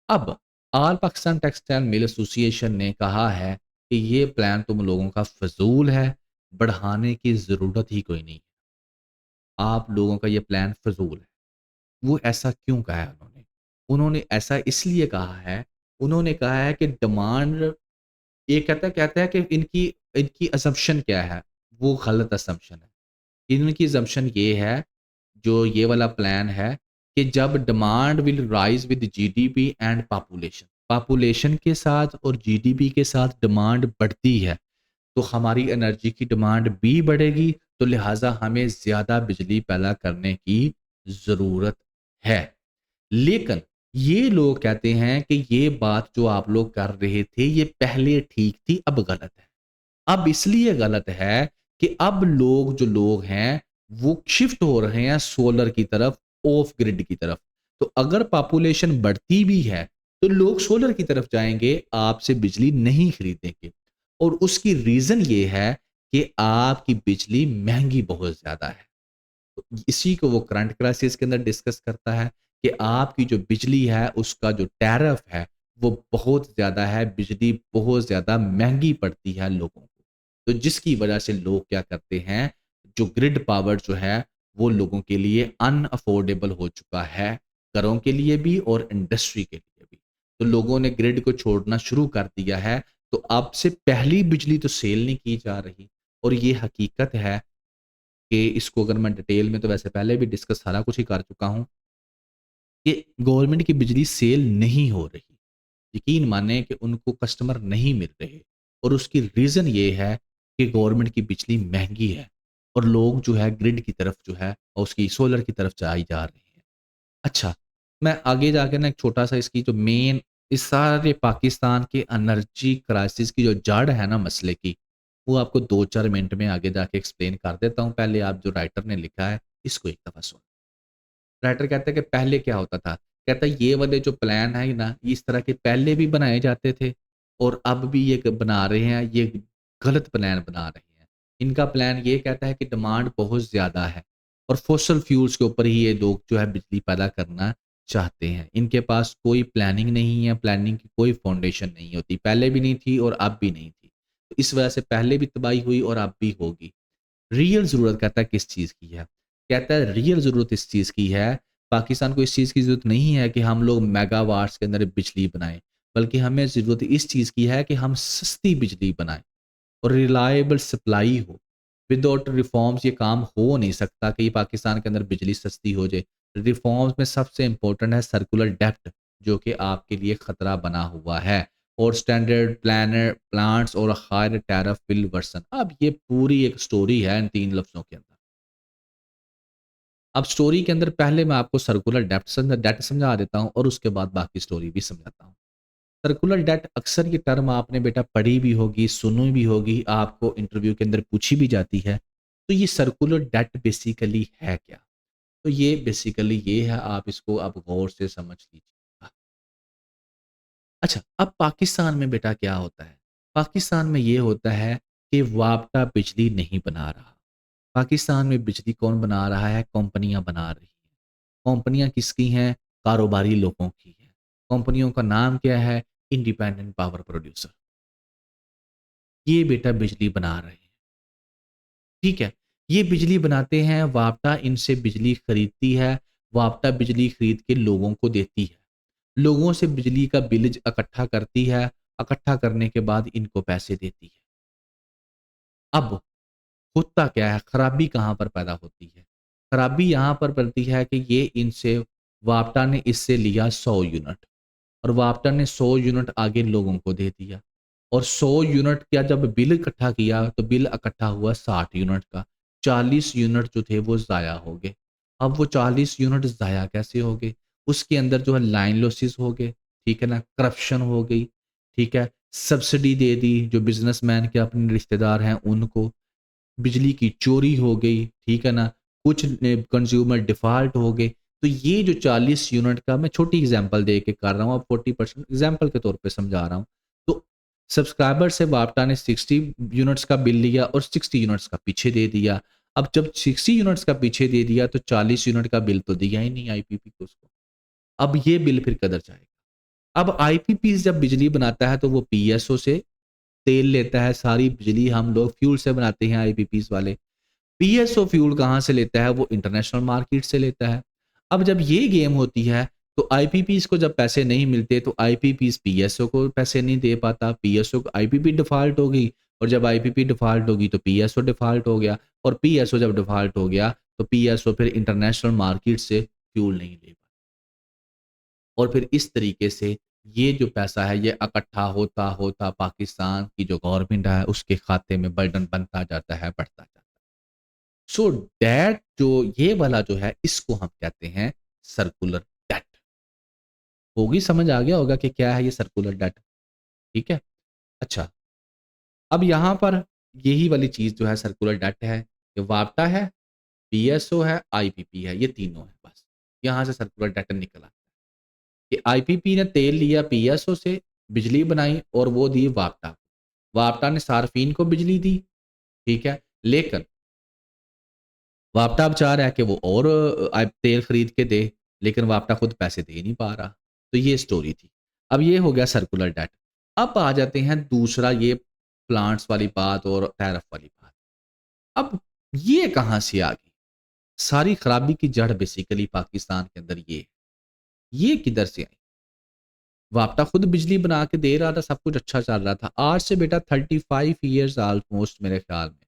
अब all Pakistan textile mill association ने कहा है कि ये प्लान तुम लोगों का फजूल है, बढ़ाने की ज़रूरत ही कोई नहीं है। आप लोगों का ये प्लान फजूल है। वो ऐसा क्यों कहा है उन्होंने? उन्होंने ऐसा इसलिए कहा है, उन्होंने कहा है कि डिमांड, ये कहता है कि इनकी इनकी असम्पशन क्या है? वो गलत असम्पशन है। इनकी असम्पशन ये है, जो ये वाला प्लान है, कि जब demand will rise with GDP and population, population के साथ और जीडीपी के साथ डिमांड बढ़ती है, तो हमारी एनर्जी की डिमांड भी बढ़ेगी, तो लिहाज़ा हमें ज़्यादा बिजली पैदा करने की ज़रूरत है। लेकिन ये लोग कहते हैं कि ये बात जो आप लोग कर रहे थे, ये पहले ठीक थी, अब गलत है। अब इसलिए गलत है कि अब जो लोग हैं, वो शिफ्ट हो रहे हैं सोलर की तरफ, ऑफ ग्रिड की तरफ। तो अगर पॉपुलेशन बढ़ती भी है, तो लोग सोलर की तरफ जाएँगे, आपसे बिजली नहीं खरीदेंगे। और उसकी रीज़न ये है कि आपकी बिजली महँगी बहुत ज़्यादा है। तो इसी को वो करंट क्राइसिस के अंदर डिस्कस करता है कि आपकी जो बिजली है उसका जो टैरिफ है वो बहुत ज़्यादा है, बिजली बहुत ज़्यादा महँगी पड़ती है लोगों को। तो जिसकी वजह से लोग क्या करते हैं, जो ग्रिड पावर जो है वो लोगों के लिए अनअफोर्डेबल हो चुका है, घरों के लिए भी और इंडस्ट्री के लिए भी। तो लोगों ने ग्रिड को छोड़ना शुरू कर दिया है, तो अब से पहली बिजली तो सेल नहीं की जा रही और ये हकीकत है कि इसको अगर मैं डिटेल में तो वैसे पहले भी डिस्कस सारा कुछ ही कर चुका हूँ कि गवर्नमेंट की बिजली सेल नहीं हो रही। यकीन माने कि उनको कस्टमर नहीं मिल रहे और उसकी रीज़न ये है कि गवर्नमेंट की बिजली महँगी है और लोग जो है ग्रिड की तरफ जो है और उसकी सोलर की तरफ जाई जा रहे हैं। अच्छा, मैं आगे जाके ना एक छोटा-सा इसकी जो मेन इस सारे पाकिस्तान के एनर्जी क्राइसिस की जो जड़ है ना मसले की, वो आपको 2-4 मिनट में आगे जाके एक्सप्लेन कर देता हूँ। पहले आप जो राइटर ने लिखा है, इसको एक दफ़ा सुनो। राइटर कहता है कि पहले क्या होता था? कहता है ये वाले जो प्लान है ना, इस तरह के पहले भी बनाए जाते थे और अब भी ये बना रहे हैं, ये गलत प्लान बना रहे हैं। इनका प्लान ये कहता है कि डिमांड बहुत ज़्यादा है और फॉसिल फ्यूल्स के ऊपर ही ये लोग जो है बिजली पैदा करना चाहते हैं। इनके पास कोई प्लानिंग नहीं है, प्लानिंग की कोई फाउंडेशन नहीं होती। पहले भी नहीं थी और अब भी नहीं थी। तो इस वजह से पहले भी तबाही हुई और अब भी होगी। रियल ज़रूरत कहता है किस चीज़ की है? कहता है रियल ज़रूरत इस चीज़ की है, पाकिस्तान को इस चीज़ की ज़रूरत नहीं है कि हम लोग मेगावाट्स के अंदर बिजली बनाएँ, बल्कि हमें ज़रूरत इस चीज़ की है कि हम सस्ती बिजली बनाएँ और रिलायबल सप्लाई हो। विदाउट रिफॉर्म्स ये काम हो नहीं सकता कि पाकिस्तान के अंदर बिजली सस्ती हो जाए। रिफॉर्म्स में सबसे इम्पोर्टेंट है सर्कुलर डेप्थ जो कि आपके लिए खतरा बना हुआ है और स्टैंडर्ड प्लानर प्लांट्स और हायर टैरिफ बिल वर्सन। अब ये पूरी एक स्टोरी है इन 3 लफ्ज़ों के अंदर। अब स्टोरी के अंदर पहले मैं आपको सर्कुलर डेट समझा देता हूँ और उसके बाद बाकी स्टोरी भी समझाता हूँ। सर्कुलर डेट अक्सर ये टर्म आपने बेटा पढ़ी भी होगी, सुनी भी होगी, आपको इंटरव्यू के अंदर पूछी भी जाती है। तो ये सर्कुलर डेट बेसिकली है क्या? तो ये बेसिकली ये है, आप इसको आप गौर से समझ लीजिए। अच्छा, अब पाकिस्तान में बेटा क्या होता है? पाकिस्तान में ये होता है कि वापटा बिजली नहीं बना रहा। पाकिस्तान में बिजली कौन बना रहा है? कंपनियाँ बना रही हैं। कंपनियाँ किसकी हैं? कारोबारी लोगों की हैं। कंपनियों का नाम क्या है? Independent power producer. ये बेटा बिजली बना रहे हैं, ठीक है? ये बिजली बनाते हैं, वापटा इनसे बिजली खरीदती है, वापटा बिजली खरीद के लोगों को देती है। लोगों से बिजली का बिल इकट्ठा करती है, इकट्ठा करने के बाद इनको पैसे देती है। अब होता क्या है, खराबी कहाँ पर पैदा होती है? खराबी यहाँ पर पड़ती है कि ये इनसे वापटा ने इससे लिया 100 यूनिट और वापटा ने 100 यूनिट आगे लोगों को दे दिया और 100 यूनिट का जब बिल इकट्ठा किया तो बिल इकट्ठा हुआ 60 यूनिट का। 40 यूनिट जो थे वो ज़ाया हो गए। अब वो 40 यूनिट ज़ाया कैसे हो गए? उसके अंदर जो है लाइन लॉसेस हो गए, ठीक है ना? करप्शन हो गई, ठीक है? सब्सिडी दे दी जो बिज़नेसमैन के अपने रिश्तेदार हैं उनको। बिजली की चोरी हो गई, ठीक है ना? कुछ ने कंज़्यूमर डिफ़ॉल्ट हो गए। तो ये जो 40 यूनिट का मैं छोटी एग्ज़ाम्पल दे के कर रहा हूँ, अब 40% एग्ज़ाम्पल के तौर पे समझा रहा हूँ। तो सब्सक्राइबर से वापटा ने 60 यूनिट्स का बिल लिया और 60 यूनिट्स का पीछे दे दिया। अब जब 60 यूनिट्स का पीछे दे दिया तो 40 यूनिट का बिल तो दिया ही नहीं आईपीपी को उसको। अब ये बिल फिर किधर जाएगा? अब आईपीपी जब बिजली बनाता है तो वो पीएसओ से तेल लेता है, सारी बिजली हम लोग फ्यूल से बनाते हैं आईपीपीज़ वाले। पीएसओ फ्यूल कहाँ से लेता है? वो इंटरनेशनल मार्केट से लेता है। अब जब ये गेम होती है, तो आईपीपीज़ को जब पैसे नहीं मिलते, तो आईपीपीज़ पीएसओ को पैसे नहीं दे पाता, पीएसओ को आईपीपी डिफ़ॉल्ट हो गई और जब आईपीपी डिफ़ॉल्ट होगी, तो पीएसओ डिफ़ॉल्ट हो गया और पीएसओ जब डिफ़ॉल्ट हो गया, तो पीएसओ फिर इंटरनेशनल मार्केट से फ्यूल नहीं ले पाता और फिर इस तरीके से ये जो पैसा है, ये इकट्ठा होता पाकिस्तान की जो गवर्नमेंट है, उसके खाते में बर्डन बनता जाता है, बढ़ता जाता है। सो डेट जो ये वाला जो है इसको हम कहते हैं सर्कुलर डेट। होगी समझ आ गया होगा कि क्या है ये सर्कुलर डेट, ठीक है? अच्छा, अब यहाँ पर यही वाली चीज़ जो है सर्कुलर डेट है, ये वापटा है, पीएसओ है, आईपीपी है, ये तीनों है बस। यहाँ से सर्कुलर डेट निकला कि आईपीपी ने तेल लिया पीएसओ से, बिजली बनाई और वो दी वापटा को। वापटा ने सार्फिन को बिजली दी, ठीक है? लेकिन वापटा अब चाह रहा है कि वो और तेल खरीद के दे, लेकिन वापटा खुद पैसे दे नहीं पा रहा। तो ये स्टोरी थी। अब ये हो गया सर्कुलर डेट। अब आ जाते हैं दूसरा ये प्लांट्स वाली बात और टैरिफ वाली बात। अब ये कहाँ से आ गई? सारी खराबी की जड़ बेसिकली पाकिस्तान के अंदर ये है। ये किधर से आई? वापटा खुद बिजली बना के दे रहा था, सब कुछ अच्छा चल रहा था। आज से बेटा 35 ईयर्स ऑलमोस्ट मेरे ख्याल में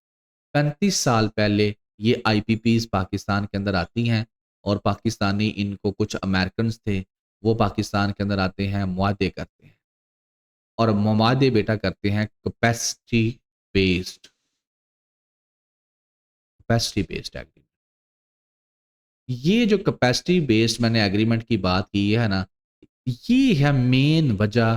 35 साल पहले ये आईपीपीज़ पाकिस्तान के अंदर आती हैं और पाकिस्तानी इनको कुछ अमेरिकन्स थे, वो पाकिस्तान के अंदर आते हैं, मुआहदे करते हैं और मुआहदे बेटा करते हैं बेस्ड कैपेसिटी बेस्ड एग्रीमेंट। ये जो कैपेसिटी बेस्ड मैंने एग्रीमेंट की बात की है ना, ये है मेन वजह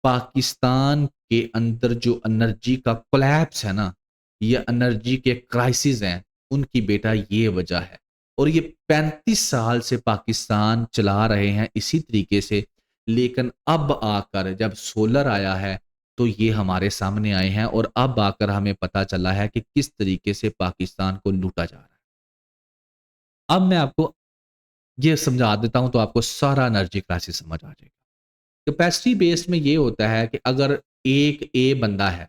पाकिस्तान के अंदर जो एनर्जी का कोलैप्स है ना, ये एनर्जी के क्राइसिस हैं, उनकी बेटा ये वजह है। और ये 35 साल से पाकिस्तान चला रहे हैं इसी तरीके से, लेकिन अब आकर जब सोलर आया है, तो ये हमारे सामने आए हैं और अब आकर हमें पता चला है कि किस तरीके से पाकिस्तान को लूटा जा रहा है। अब मैं आपको ये समझा देता हूँ तो आपको सारा एनर्जी क्राइसिस समझ आ जाएगा। कैपेसिटी बेस्ड में ये होता है कि अगर एक ए बंदा है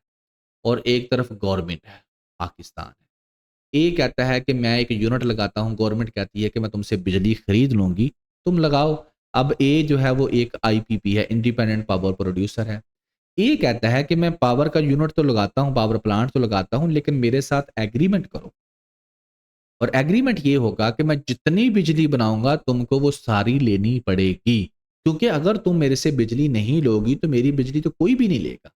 और एक तरफ गवर्नमेंट है, पाकिस्तान है। ए कहता है कि मैं एक यूनिट लगाता हूँ, गवर्नमेंट कहती है कि मैं तुमसे बिजली खरीद लूँगी, तुम लगाओ। अब ए जो है वो एक आईपीपी है, इंडिपेंडेंट पावर प्रोड्यूसर है। ए कहता है कि मैं पावर का यूनिट तो लगाता हूँ, पावर प्लांट तो लगाता हूँ, लेकिन मेरे साथ एग्रीमेंट करो। और एग्रीमेंट ये होगा कि मैं जितनी बिजली बनाऊँगा तुमको वो सारी लेनी पड़ेगी। क्योंकि अगर तुम मेरे से बिजली नहीं लोगी तो मेरी बिजली तो कोई भी नहीं लेगा।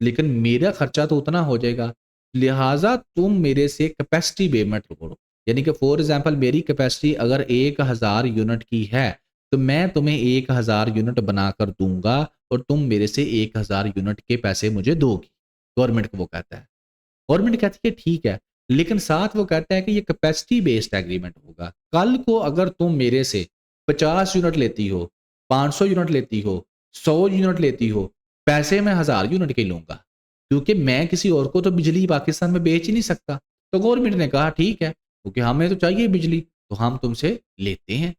लेकिन मेरा खर्चा तो उतना हो जाएगा। लिहाज़ा तुम मेरे से कैपेसिटी पेमेंट करो। यानी कि फॉर एग्ज़ाम्पल मेरी कैपेसिटी अगर 1000 यूनिट की है, तो मैं तुम्हें 1000 यूनिट बनाकर दूँगा और तुम मेरे से 1000 यूनिट के पैसे मुझे दोगी। गवर्नमेंट को वो कहता है। गवर्नमेंट कहती है ठीक है, लेकिन साथ वो कहता है कि ये कैपेसिटी बेस्ड एग्रीमेंट होगा। कल को अगर तुम मेरे से 50 यूनिट लेती हो, 500 यूनिट लेती हो, 100 यूनिट लेती हो, पैसे मैं 1000 यूनिट के लूँगा। क्योंकि मैं किसी और को तो बिजली पाकिस्तान में बेच ही नहीं सकता। तो गवर्नमेंट ने कहा ठीक है, क्योंकि हमें तो चाहिए बिजली, तो हम तुमसे लेते हैं।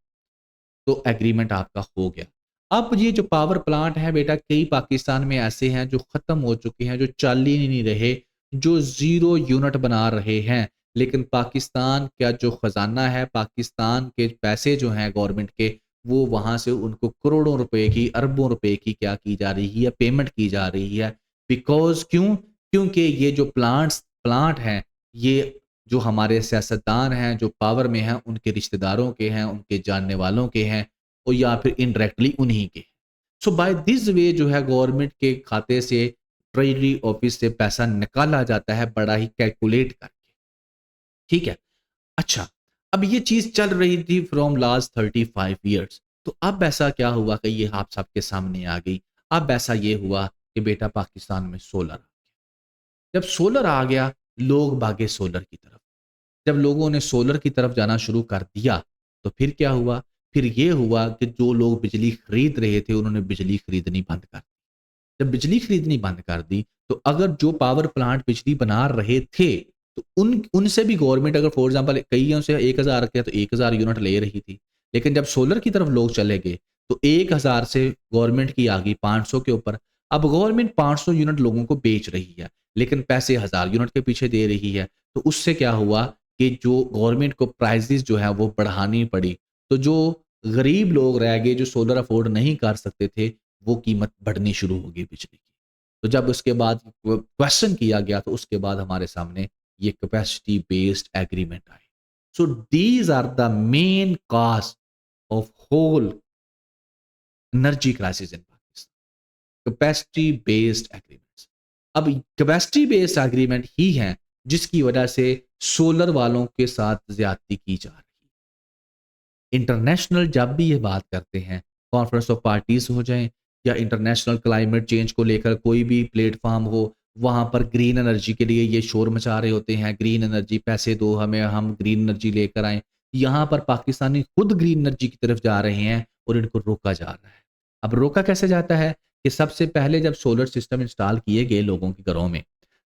तो एग्रीमेंट आपका हो गया। अब ये जो पावर प्लांट है बेटा, कई पाकिस्तान में ऐसे हैं जो ख़त्म हो चुके हैं, जो चल ही नहीं रहे, जो ज़ीरो यूनिट बना रहे हैं। लेकिन पाकिस्तान का जो ख़ज़ाना है, पाकिस्तान के पैसे जो हैं गवर्नमेंट के, वो वहाँ से उनको करोड़ों रुपए की, अरबों रुपए की क्या की जा रही है, पेमेंट की जा रही है। बिकॉज़ क्यों? क्योंकि ये जो प्लांट हैं, ये जो हमारे सियासतदान हैं, जो पावर में हैं, उनके रिश्तेदारों के हैं, उनके जानने वालों के हैं और या फिर इनडायरेक्टली उन्हीं के। सो बाय दिस वे जो है गवर्नमेंट के खाते से, ट्रेजरी ऑफिस से पैसा निकाला जाता है बड़ा ही कैलकुलेट करके, ठीक है? अच्छा, अब ये चीज़ चल रही थी फ्रॉम लास्ट 35 इयर्स। तो अब ऐसा क्या हुआ कि ये आप सबके सामने आ गई। अब ऐसा ये हुआ कि बेटा पाकिस्तान में सोलर, जब सोलर आ गया, लोग भागे सोलर की तरफ। जब लोगों ने सोलर की तरफ जाना शुरू कर दिया, तो फिर क्या हुआ? फिर ये हुआ कि जो लोग बिजली खरीद रहे थे, उन्होंने बिजली खरीदनी बंद कर दी। जब बिजली खरीदनी बंद कर दी, तो अगर जो पावर प्लांट बिजली बना रहे थे, तो उनसे भी गवर्नमेंट अगर फॉर एग्ज़ाम्पल कइयों से 1000 के तो 1000 यूनिट ले रही थी। लेकिन जब सोलर की तरफ लोग चले गए, तो 1000 से गवर्नमेंट की आ गई 500 के ऊपर। अब गवर्नमेंट 500 यूनिट लोगों को बेच रही है, लेकिन पैसे 1000 यूनिट के पीछे दे रही है। तो उससे क्या हुआ कि जो गवर्नमेंट को प्राइसेज़ जो है वो बढ़ानी पड़ी। तो जो गरीब लोग रह गए, जो सोलर अफ़ोर्ड नहीं कर सकते थे, वो कीमत बढ़नी शुरू हो गई बिजली की। तो जब उसके बाद क्वेश्चन किया गया, तो उसके बाद हमारे सामने ये कैपेसिटी बेस्ड एग्रीमेंट आए। So these are the main cause of whole energy crisis in Pakistan, capacity based agreements. अब कैपेसिटी बेस्ड एग्रीमेंट ही हैं जिसकी वजह से सोलर वालों के साथ ज्यादती की जा रही है। इंटरनेशनल जब भी ये बात करते हैं, कॉन्फ्रेंस ऑफ पार्टीज हो जाएं या इंटरनेशनल क्लाइमेट चेंज को लेकर कोई भी प्लेटफॉर्म हो, वहाँ पर ग्रीन एनर्जी के लिए ये शोर मचा रहे होते हैं, ग्रीन एनर्जी पैसे दो हमें, हम ग्रीन एनर्जी लेकर आएँ। यहाँ पर पाकिस्तानी खुद ग्रीन एनर्जी की तरफ जा रहे हैं और इनको रोका जा रहा है। अब रोका कैसे जाता है कि सबसे पहले जब सोलर सिस्टम इंस्टॉल किए गए लोगों के घरों में,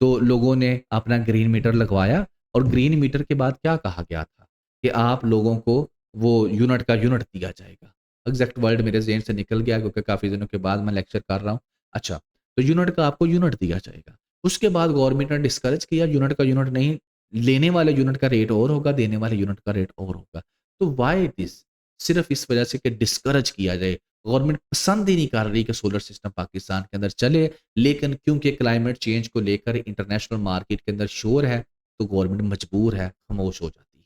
तो लोगों ने अपना ग्रीन मीटर लगवाया और ग्रीन मीटर के बाद क्या कहा गया था कि आप लोगों को वो यूनिट का यूनिट दिया जाएगा। एग्ज़ैक्ट वर्ड मेरे ज़हन से निकल गया क्योंकि काफ़ी दिनों के बाद मैं लेक्चर कर रहा हूँ। अच्छा, तो यूनिट का आपको यूनिट दिया जाएगा। उसके बाद गवर्नमेंट ने डिस्करेज किया यूनिट का यूनिट नहीं, लेने वाले यूनिट का रेट और होगा, देने वाले यूनिट का रेट और होगा। तो व्हाई दिस? सिर्फ़ इस वजह से कि डिस्करेज किया जाए। गवर्नमेंट पसंद ही नहीं कर रही कि सोलर सिस्टम पाकिस्तान के अंदर चले, लेकिन क्योंकि क्लाइमेट चेंज को लेकर इंटरनेशनल मार्केट के अंदर शोर है, तो गवर्नमेंट मजबूर है, खामोश हो जाती है।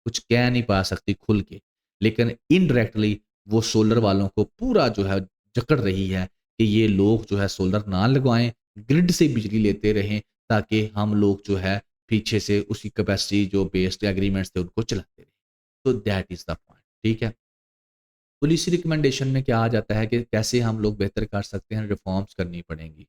कुछ कह नहीं पा सकती खुल के, लेकिन इनडायरेक्टली वो सोलर वालों को पूरा जो है जकड़ रही है कि ये लोग जो है सोलर ना लगवाएँ, ग्रिड से बिजली लेते रहें ताकि हम लोग जो है पीछे से उसकी कैपेसिटी जो बेस्ड एग्रीमेंट्स थे उनको चलाते रहें। तो दैट इज़ द पॉइंट, ठीक है? पॉलिसी रिकमेंडेशन में क्या आ जाता है कि कैसे हम लोग बेहतर कर सकते हैं, रिफॉर्म्स करनी पड़ेंगी।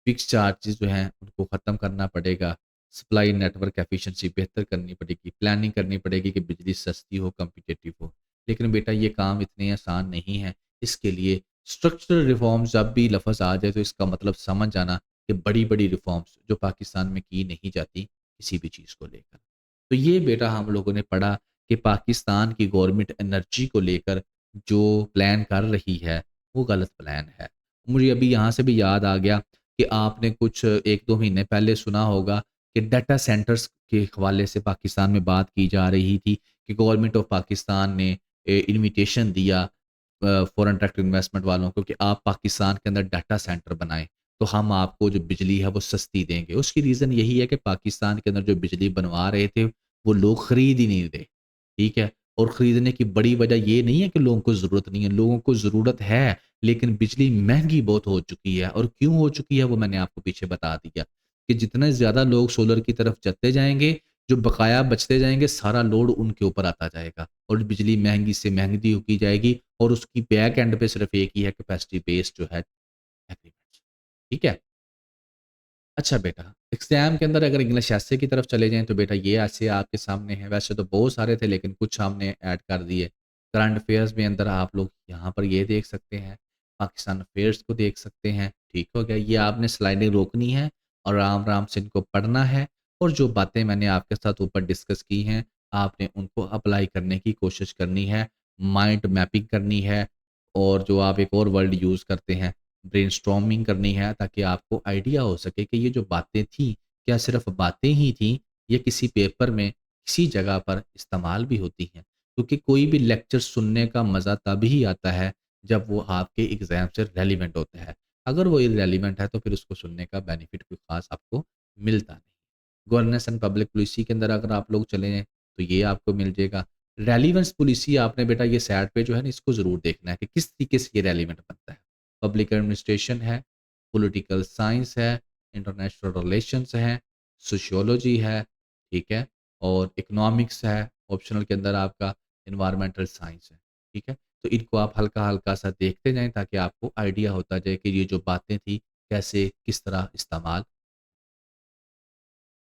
फिक्स चार्जेज़ जो हैं उनको ख़त्म करना पड़ेगा, सप्लाई नेटवर्क एफिशिएंसी बेहतर करनी पड़ेगी, प्लानिंग करनी पड़ेगी कि बिजली सस्ती हो, कॉम्पिटिटिव हो। लेकिन बेटा ये काम इतने आसान नहीं है, इसके लिए स्ट्रक्चरल रिफॉर्म्स जब भी लफ़्ज़ आ जाए तो इसका मतलब समझ जाना कि बड़ी-बड़ी रिफॉर्म्स जो पाकिस्तान में की नहीं जाती किसी भी चीज़ को लेकर। तो ये बेटा हम लोगों ने पढ़ा कि पाकिस्तान की गवर्नमेंट एनर्जी को लेकर जो प्लान कर रही है, वो गलत प्लान है। मुझे अभी यहाँ से भी याद आ गया कि आपने कुछ 1-2 महीने पहले सुना होगा कि डाटा सेंटर्स के हवाले से पाकिस्तान में बात की जा रही थी कि गवर्नमेंट ऑफ पाकिस्तान ने इन्विटेशन दिया फॉरेन डायरेक्ट इन्वेस्टमेंट वालों को कि आप पाकिस्तान के अंदर डाटा सेंटर बनाएँ, तो हम आपको जो बिजली है वो सस्ती देंगे। उसकी रीज़न यही है कि पाकिस्तान के अंदर जो बिजली बनवा रहे थे, वो लोग खरीद ही नहीं रहे, ठीक है? और खरीदने की बड़ी वजह ये नहीं है कि लोगों को ज़रूरत नहीं है, लोगों को ज़रूरत है, लेकिन बिजली महँगी बहुत हो चुकी है और क्यों हो चुकी है वो मैंने आपको पीछे बता दिया, कि जितने ज़्यादा लोग सोलर की तरफ चलते जाएँगे, जो बकाया बचते जाएँगे, सारा लोड उनके ऊपर आता जाएगा और बिजली महँगी से महँगी होती जाएगी और उसकी बैक एंड पे सिर्फ़ एक ही है कैपेसिटी बेस्ड जो है एग्रीमेंट्स, ठीक है? अच्छा बेटा, एग्ज़ाम के अंदर अगर इंग्लिश ऐसे की तरफ चले जाएँ तो बेटा ये ऐसे आपके सामने है, वैसे तो बहुत सारे थे लेकिन कुछ हमने ऐड कर दिए। करंट अफ़ेयर्स में अंदर आप लोग यहाँ पर ये देख सकते हैं, पाकिस्तान अफ़ेयर्स को देख सकते हैं, ठीक हो गया? ये आपने स्लाइडें रोकनी है और आराम-आराम से इनको पढ़ना है और जो बातें मैंने आपके साथ ऊपर डिस्कस की हैं, आपने उनको अप्लाई करने की कोशिश करनी है, माइंड मैपिंग करनी है और जो आप एक और वर्ड यूज़ करते हैं ब्रेनस्टॉर्मिंग करनी है ताकि आपको आइडिया हो सके कि ये जो बातें थी, क्या सिर्फ़ बातें ही थी, ये किसी पेपर में, किसी जगह पर इस्तेमाल भी होती हैं। क्योंकि कोई भी लेक्चर सुनने का मज़ा तभी आता है, जब वो आपके एग्ज़ाम से रेलेवेंट होता है। अगर वो इर्रेलेवेंट है, तो फिर उसको सुनने का बेनिफिट कोई ख़ास आपको मिलता नहीं। गवर्नेंस एंड पब्लिक पॉलिसी के अंदर अगर आप लोग चले हैं, तो ये आपको मिल जाएगा। रेलेवेंस पॉलिसी आपने बेटा ये सैट पे जो है ना, इसको ज़रूर देखना है कि किस तरीके से ये रेलेवेंट बनता है। पब्लिक एडमिनिस्ट्रेशन है, पॉलिटिकल साइंस है, इंटरनेशनल रिलेशंस हैं, सोशियोलॉजी है, ठीक है? और इकोनॉमिक्स है, ऑप्शनल के अंदर आपका एनवायरमेंटल साइंस है, ठीक है? तो इनको आप हल्का-हल्का सा देखते जाएँ ताकि आपको आइडिया होता जाए कि ये जो बातें थी, कैसे, किस तरह इस्तेमाल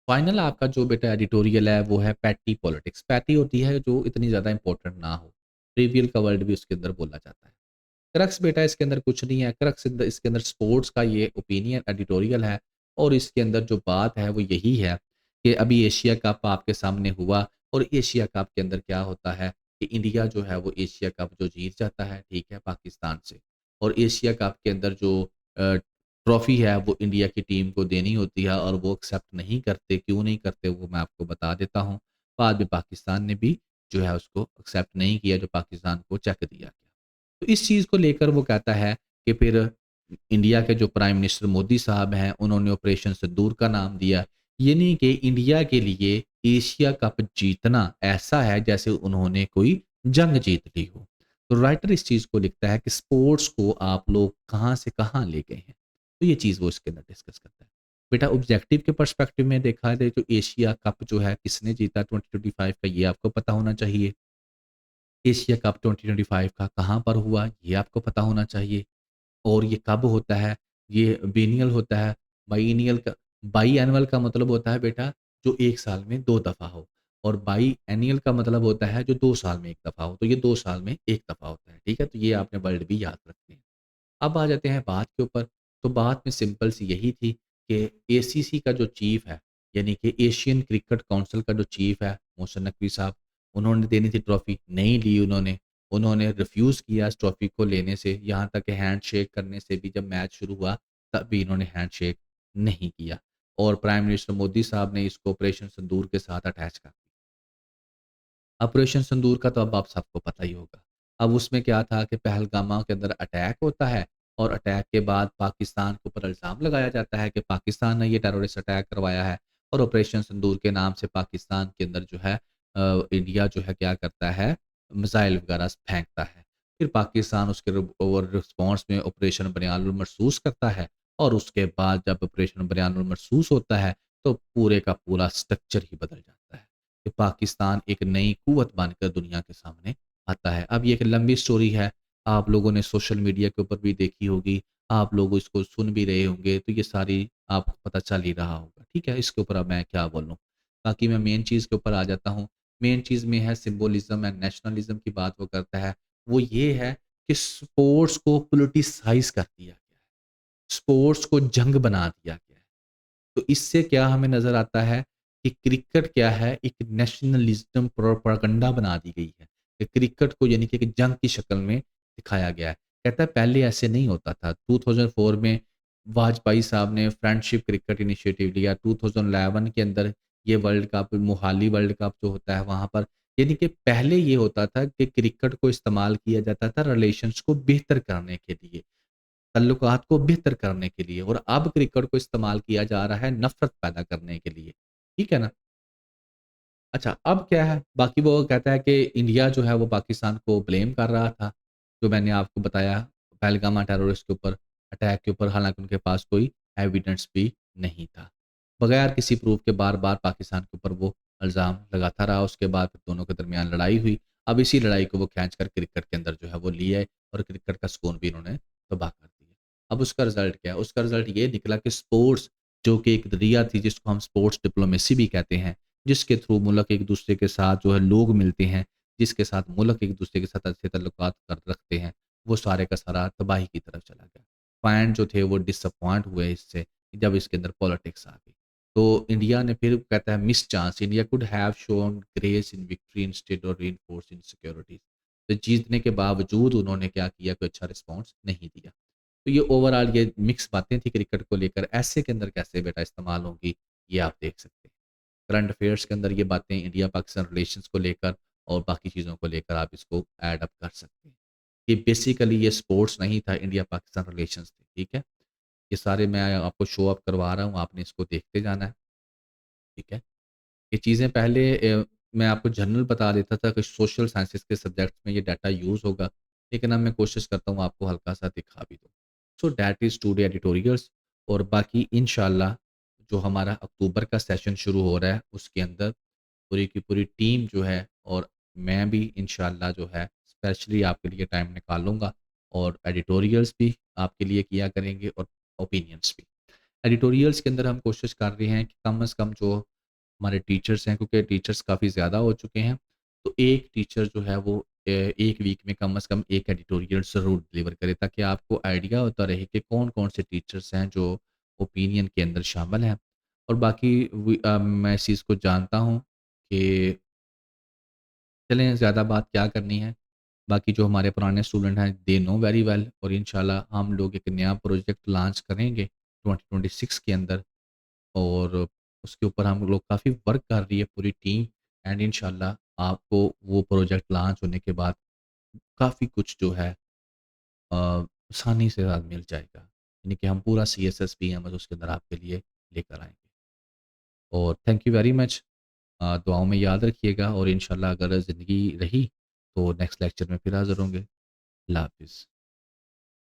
फाइनल आपका जो बेटा एडिटोरियल है, वो है पैटी पॉलिटिक्स। पैटी होती है जो इतनी ज़्यादा इम्पोर्टेंट ना हो। ट्रिवियल का वर्ड भी उसके अंदर बोला जाता है। क्रक्स बेटा इसके अंदर कुछ नहीं है, क्रक्स इसके अंदर स्पोर्ट्स का ये ओपिनियन एडिटोरियल है और इसके अंदर जो बात है वो यही है कि अभी एशिया कप आपके सामने हुआ और एशिया कप के अंदर क्या होता है कि इंडिया जो है वो एशिया कप जो जीत जाता है, ठीक है, पाकिस्तान से और एशिया कप के अंदर जो ट्रॉफ़ी है वो इंडिया की टीम को देनी होती है और वो एक्सेप्ट नहीं करते, क्यों नहीं करते वो मैं आपको बता देता हूँ। बाद में पाकिस्तान ने भी जो है उसको एक्सेप्ट नहीं किया, जो पाकिस्तान को चेक दिया गया। तो इस चीज़ को लेकर वो कहता है कि फिर इंडिया के जो प्राइम मिनिस्टर मोदी साहब हैं, उन्होंने ऑपरेशन सिंदूर का नाम दिया। यानी कि इंडिया के लिए एशिया कप जीतना ऐसा है जैसे उन्होंने कोई जंग जीत ली हो। तो राइटर इस चीज़ को लिखता है कि स्पोर्ट्स को आप लोग कहाँ से कहाँ ले गए हैं। तो ये चीज़ वो इसके अंदर डिस्कस करता है। बेटा ऑब्जेक्टिव के पर्सपेक्टिव में देखा जाए तो एशिया कप जो है किसने जीता 2025 का ये आपको पता होना चाहिए। एशिया कप 2025 का कहाँ पर हुआ, ये आपको पता होना चाहिए और ये कब होता है, ये बिएनियल होता है, बाइएनियल का बाइएनुअल का मतलब होता है बेटा जो 1 साल में 2 दफ़ा हो और बाइएनियल का मतलब होता है जो 2 साल में 1 दफ़ा हो, तो ये 2 साल में 1 दफ़ा होता है, ठीक है? तो ये आपने वर्ड भी याद रखने हैं। अब आ जाते हैं बात के ऊपर, तो बात में सिंपल सी यही थी कि एसीसी का जो चीफ़ है, यानी कि एशियन क्रिकेट काउंसिल का जो चीफ़ है, मोहसिन नकवी साहब, उन्होंने देनी थी ट्रॉफ़ी, नहीं ली उन्होंने। उन्होंने रिफ्यूज़ किया इस ट्रॉफ़ी को लेने से, यहाँ तक कि हैंडशेक करने से भी जब मैच शुरू हुआ, तब भी इन्होंने हैंडशेक नहीं किया और प्राइम मिनिस्टर मोदी साहब ने इसको ऑपरेशन सिंदूर के साथ अटैच कर ऑपरेशन सिंदूर का तो अब आप सबको पता ही होगा। अब उसमें क्या था कि पहलगामा के अंदर अटैक होता है और अटैक के बाद पाकिस्तान के ऊपर इल्ज़ाम लगाया जाता है कि पाकिस्तान ने ये टेररिस्ट अटैक करवाया है और ऑपरेशन सिंदूर के नाम से पाकिस्तान के अंदर जो है इंडिया जो है क्या करता है, मिसाइल वगैरह फेंकता है। फिर पाकिस्तान उसके और रिस्पॉन्स में ऑपरेशन बनियानुल मरसूस करता है और उसके बाद जब ऑपरेशन बनियानुल मरसूस होता है, तो पूरे का पूरा स्ट्रक्चर ही बदल जाता है। कि पाकिस्तान एक नई कुव्वत बनकर दुनिया के सामने आता है। अब ये एक लंबी स्टोरी है, आप लोगों ने सोशल मीडिया के ऊपर भी देखी होगी, आप लोग इसको सुन भी रहे होंगे, तो ये सारी आपको पता चल ही रहा होगा, ठीक है? इसके ऊपर अब मैं क्या बोलूँ? बाकी मैं मेन चीज़ के ऊपर आ जाता हूँ। मेन चीज़ में है सिम्बोलिज़्म एंड नेशनलिज़्म की बात वो करता है, वो ये है कि स्पोर्ट्स को पॉलिटिसाइज़ कर दिया गया है, स्पोर्ट्स को जंग बना दिया गया है। तो इससे क्या हमें नज़र आता है कि क्रिकेट क्या है, एक नेशनलिज़्म प्रोपेगेंडा बना दी गई है। कि क्रिकेट को यानी कि एक जंग की शक्ल में दिखाया गया है। कहता है पहले ऐसे नहीं होता था। 2004 में वाजपेयी साहब ने फ्रेंडशिप क्रिकेट इनिशिएटिव लिया। 2011 के अंदर ये world cup, Mohali world cup जो होता है वहाँ पर यानी कि पहले ये होता था कि क्रिकेट को इस्तेमाल किया जाता था रिलेशंस को बेहतर करने के लिए। ताल्लुकात को बेहतर करने के लिए और अब क्रिकेट को इस्तेमाल किया जा रहा है नफ़रत पैदा करने के लिए। ठीक है ना? अच्छा, अब क्या है? बाकी वो कहता है कि इंडिया जो है वो पाकिस्तान को ब्लेम कर रहा था, जो मैंने आपको बताया पहलगामा टेररिस्ट के ऊपर, अटैक के ऊपर हालाँकि उनके पास कोई एविडेंस भी नहीं था। बगैर किसी प्रूफ़ के बार-बार पाकिस्तान के ऊपर वो इल्ज़ाम लगाता रहा, उसके बाद फिर दोनों के दरमियान लड़ाई हुई। अब इसी लड़ाई को वो खींच कर क्रिकेट के अंदर जो है वो ले आए और क्रिकेट का सुकून भी इन्होंने तबाह कर दिया। अब उसका रिज़ल्ट क्या है? उसका रिज़ल्ट ये निकला कि स्पोर्ट्स जो कि एक ज़रिया थी जिसको हम स्पोर्ट्स डिप्लोमेसी भी कहते हैं, जिसके थ्रू मुल्क एक-दूसरे के साथ जो है लोग मिलते हैं, जिसके साथ मुल्क एक-दूसरे के साथ अच्छे ताल्लुकात कर रखते हैं, वो सारे का सारा तबाही की तरफ चला गया। फैन जो थे वो डिसअपॉइंट हुए इससे, जब इसके अंदर पॉलिटिक्स आ गई। तो इंडिया ने फिर कहता है miss chance, India could have shown grace in victory instead of reinforce insecurities. तो जीतने के बावजूद उन्होंने क्या किया, कोई अच्छा रिस्पॉन्स नहीं दिया। तो ये ओवरऑल ये मिक्स बातें थी क्रिकेट को लेकर, ऐसे के अंदर कैसे बेटा इस्तेमाल होंगी, ये आप देख सकते हैं। करंट अफेयर्स के अंदर ये बातें इंडिया-पाकिस्तान रिलेशंस को लेकर और बाकी चीज़ों को लेकर आप इसको ऐड अप कर सकते हैं। ये बेसिकली ये स्पोर्ट्स नहीं था, इंडिया-पाकिस्तान रिलेशंस थे, ठीक है? ये सारे मैं आपको शो अप करवा रहा हूँ, आपने इसको देखते जाना है, ठीक है? ये चीज़ें पहले मैं आपको जनरल बता देता था कि सोशल साइंसेज़ के सब्जेक्ट्स में ये डाटा यूज़ होगा, लेकिन अब मैं कोशिश करता हूँ आपको हल्का-सा दिखा भी दूँ। So that is today editorials और बाकी इंशाल्लाह जो हमारा अक्टूबर का सेशन शुरू हो रहा है, उसके अंदर पूरी की पूरी टीम जो है और मैं भी इंशाल्लाह जो है स्पेशली आपके लिए टाइम निकालूँगा और एडिटोरियल्स भी आपके लिए किया करेंगे और ओपिनियंस भी। एडिटोरियल्स के अंदर हम कोशिश कर रहे हैं कि कम से कम जो हमारे टीचर्स हैं क्योंकि टीचर्स काफ़ी ज़्यादा हो चुके हैं, तो एक टीचर जो है वो 1 वीक में कम से कम 1 एडिटोरियल ज़रूर डिलीवर करे ताकि आपको आइडिया होता रहे कि कौन-कौन से टीचर्स हैं जो ओपिनियन के अंदर शामिल हैं। और बाकी मैं इस चीज़ को जानता हूँ कि चलें ज़्यादा बात क्या करनी है, बाकी जो हमारे पुराने स्टूडेंट हैं दे नो वेरी वेल और इंशाल्लाह हम लोग एक नया प्रोजेक्ट लॉन्च करेंगे 2026 के अंदर और उसके ऊपर हम लोग काफ़ी वर्क कर रही है पूरी टीम एंड इंशाल्लाह आपको वो प्रोजेक्ट लॉन्च होने के बाद काफ़ी कुछ जो है आसानी से साथ मिल जाएगा। यानी कि हम पूरा सीएसएस पीएमएस उसके अंदर आपके लिए लेकर आएँगे। और थैंक यू वेरी मच दुआओं में याद रखिएगा और इंशाल्लाह अगर ज़िंदगी रही तो नेक्स्ट लेक्चर में फिर हाज़िर होंगे। अल्लाह हाफ़िज़।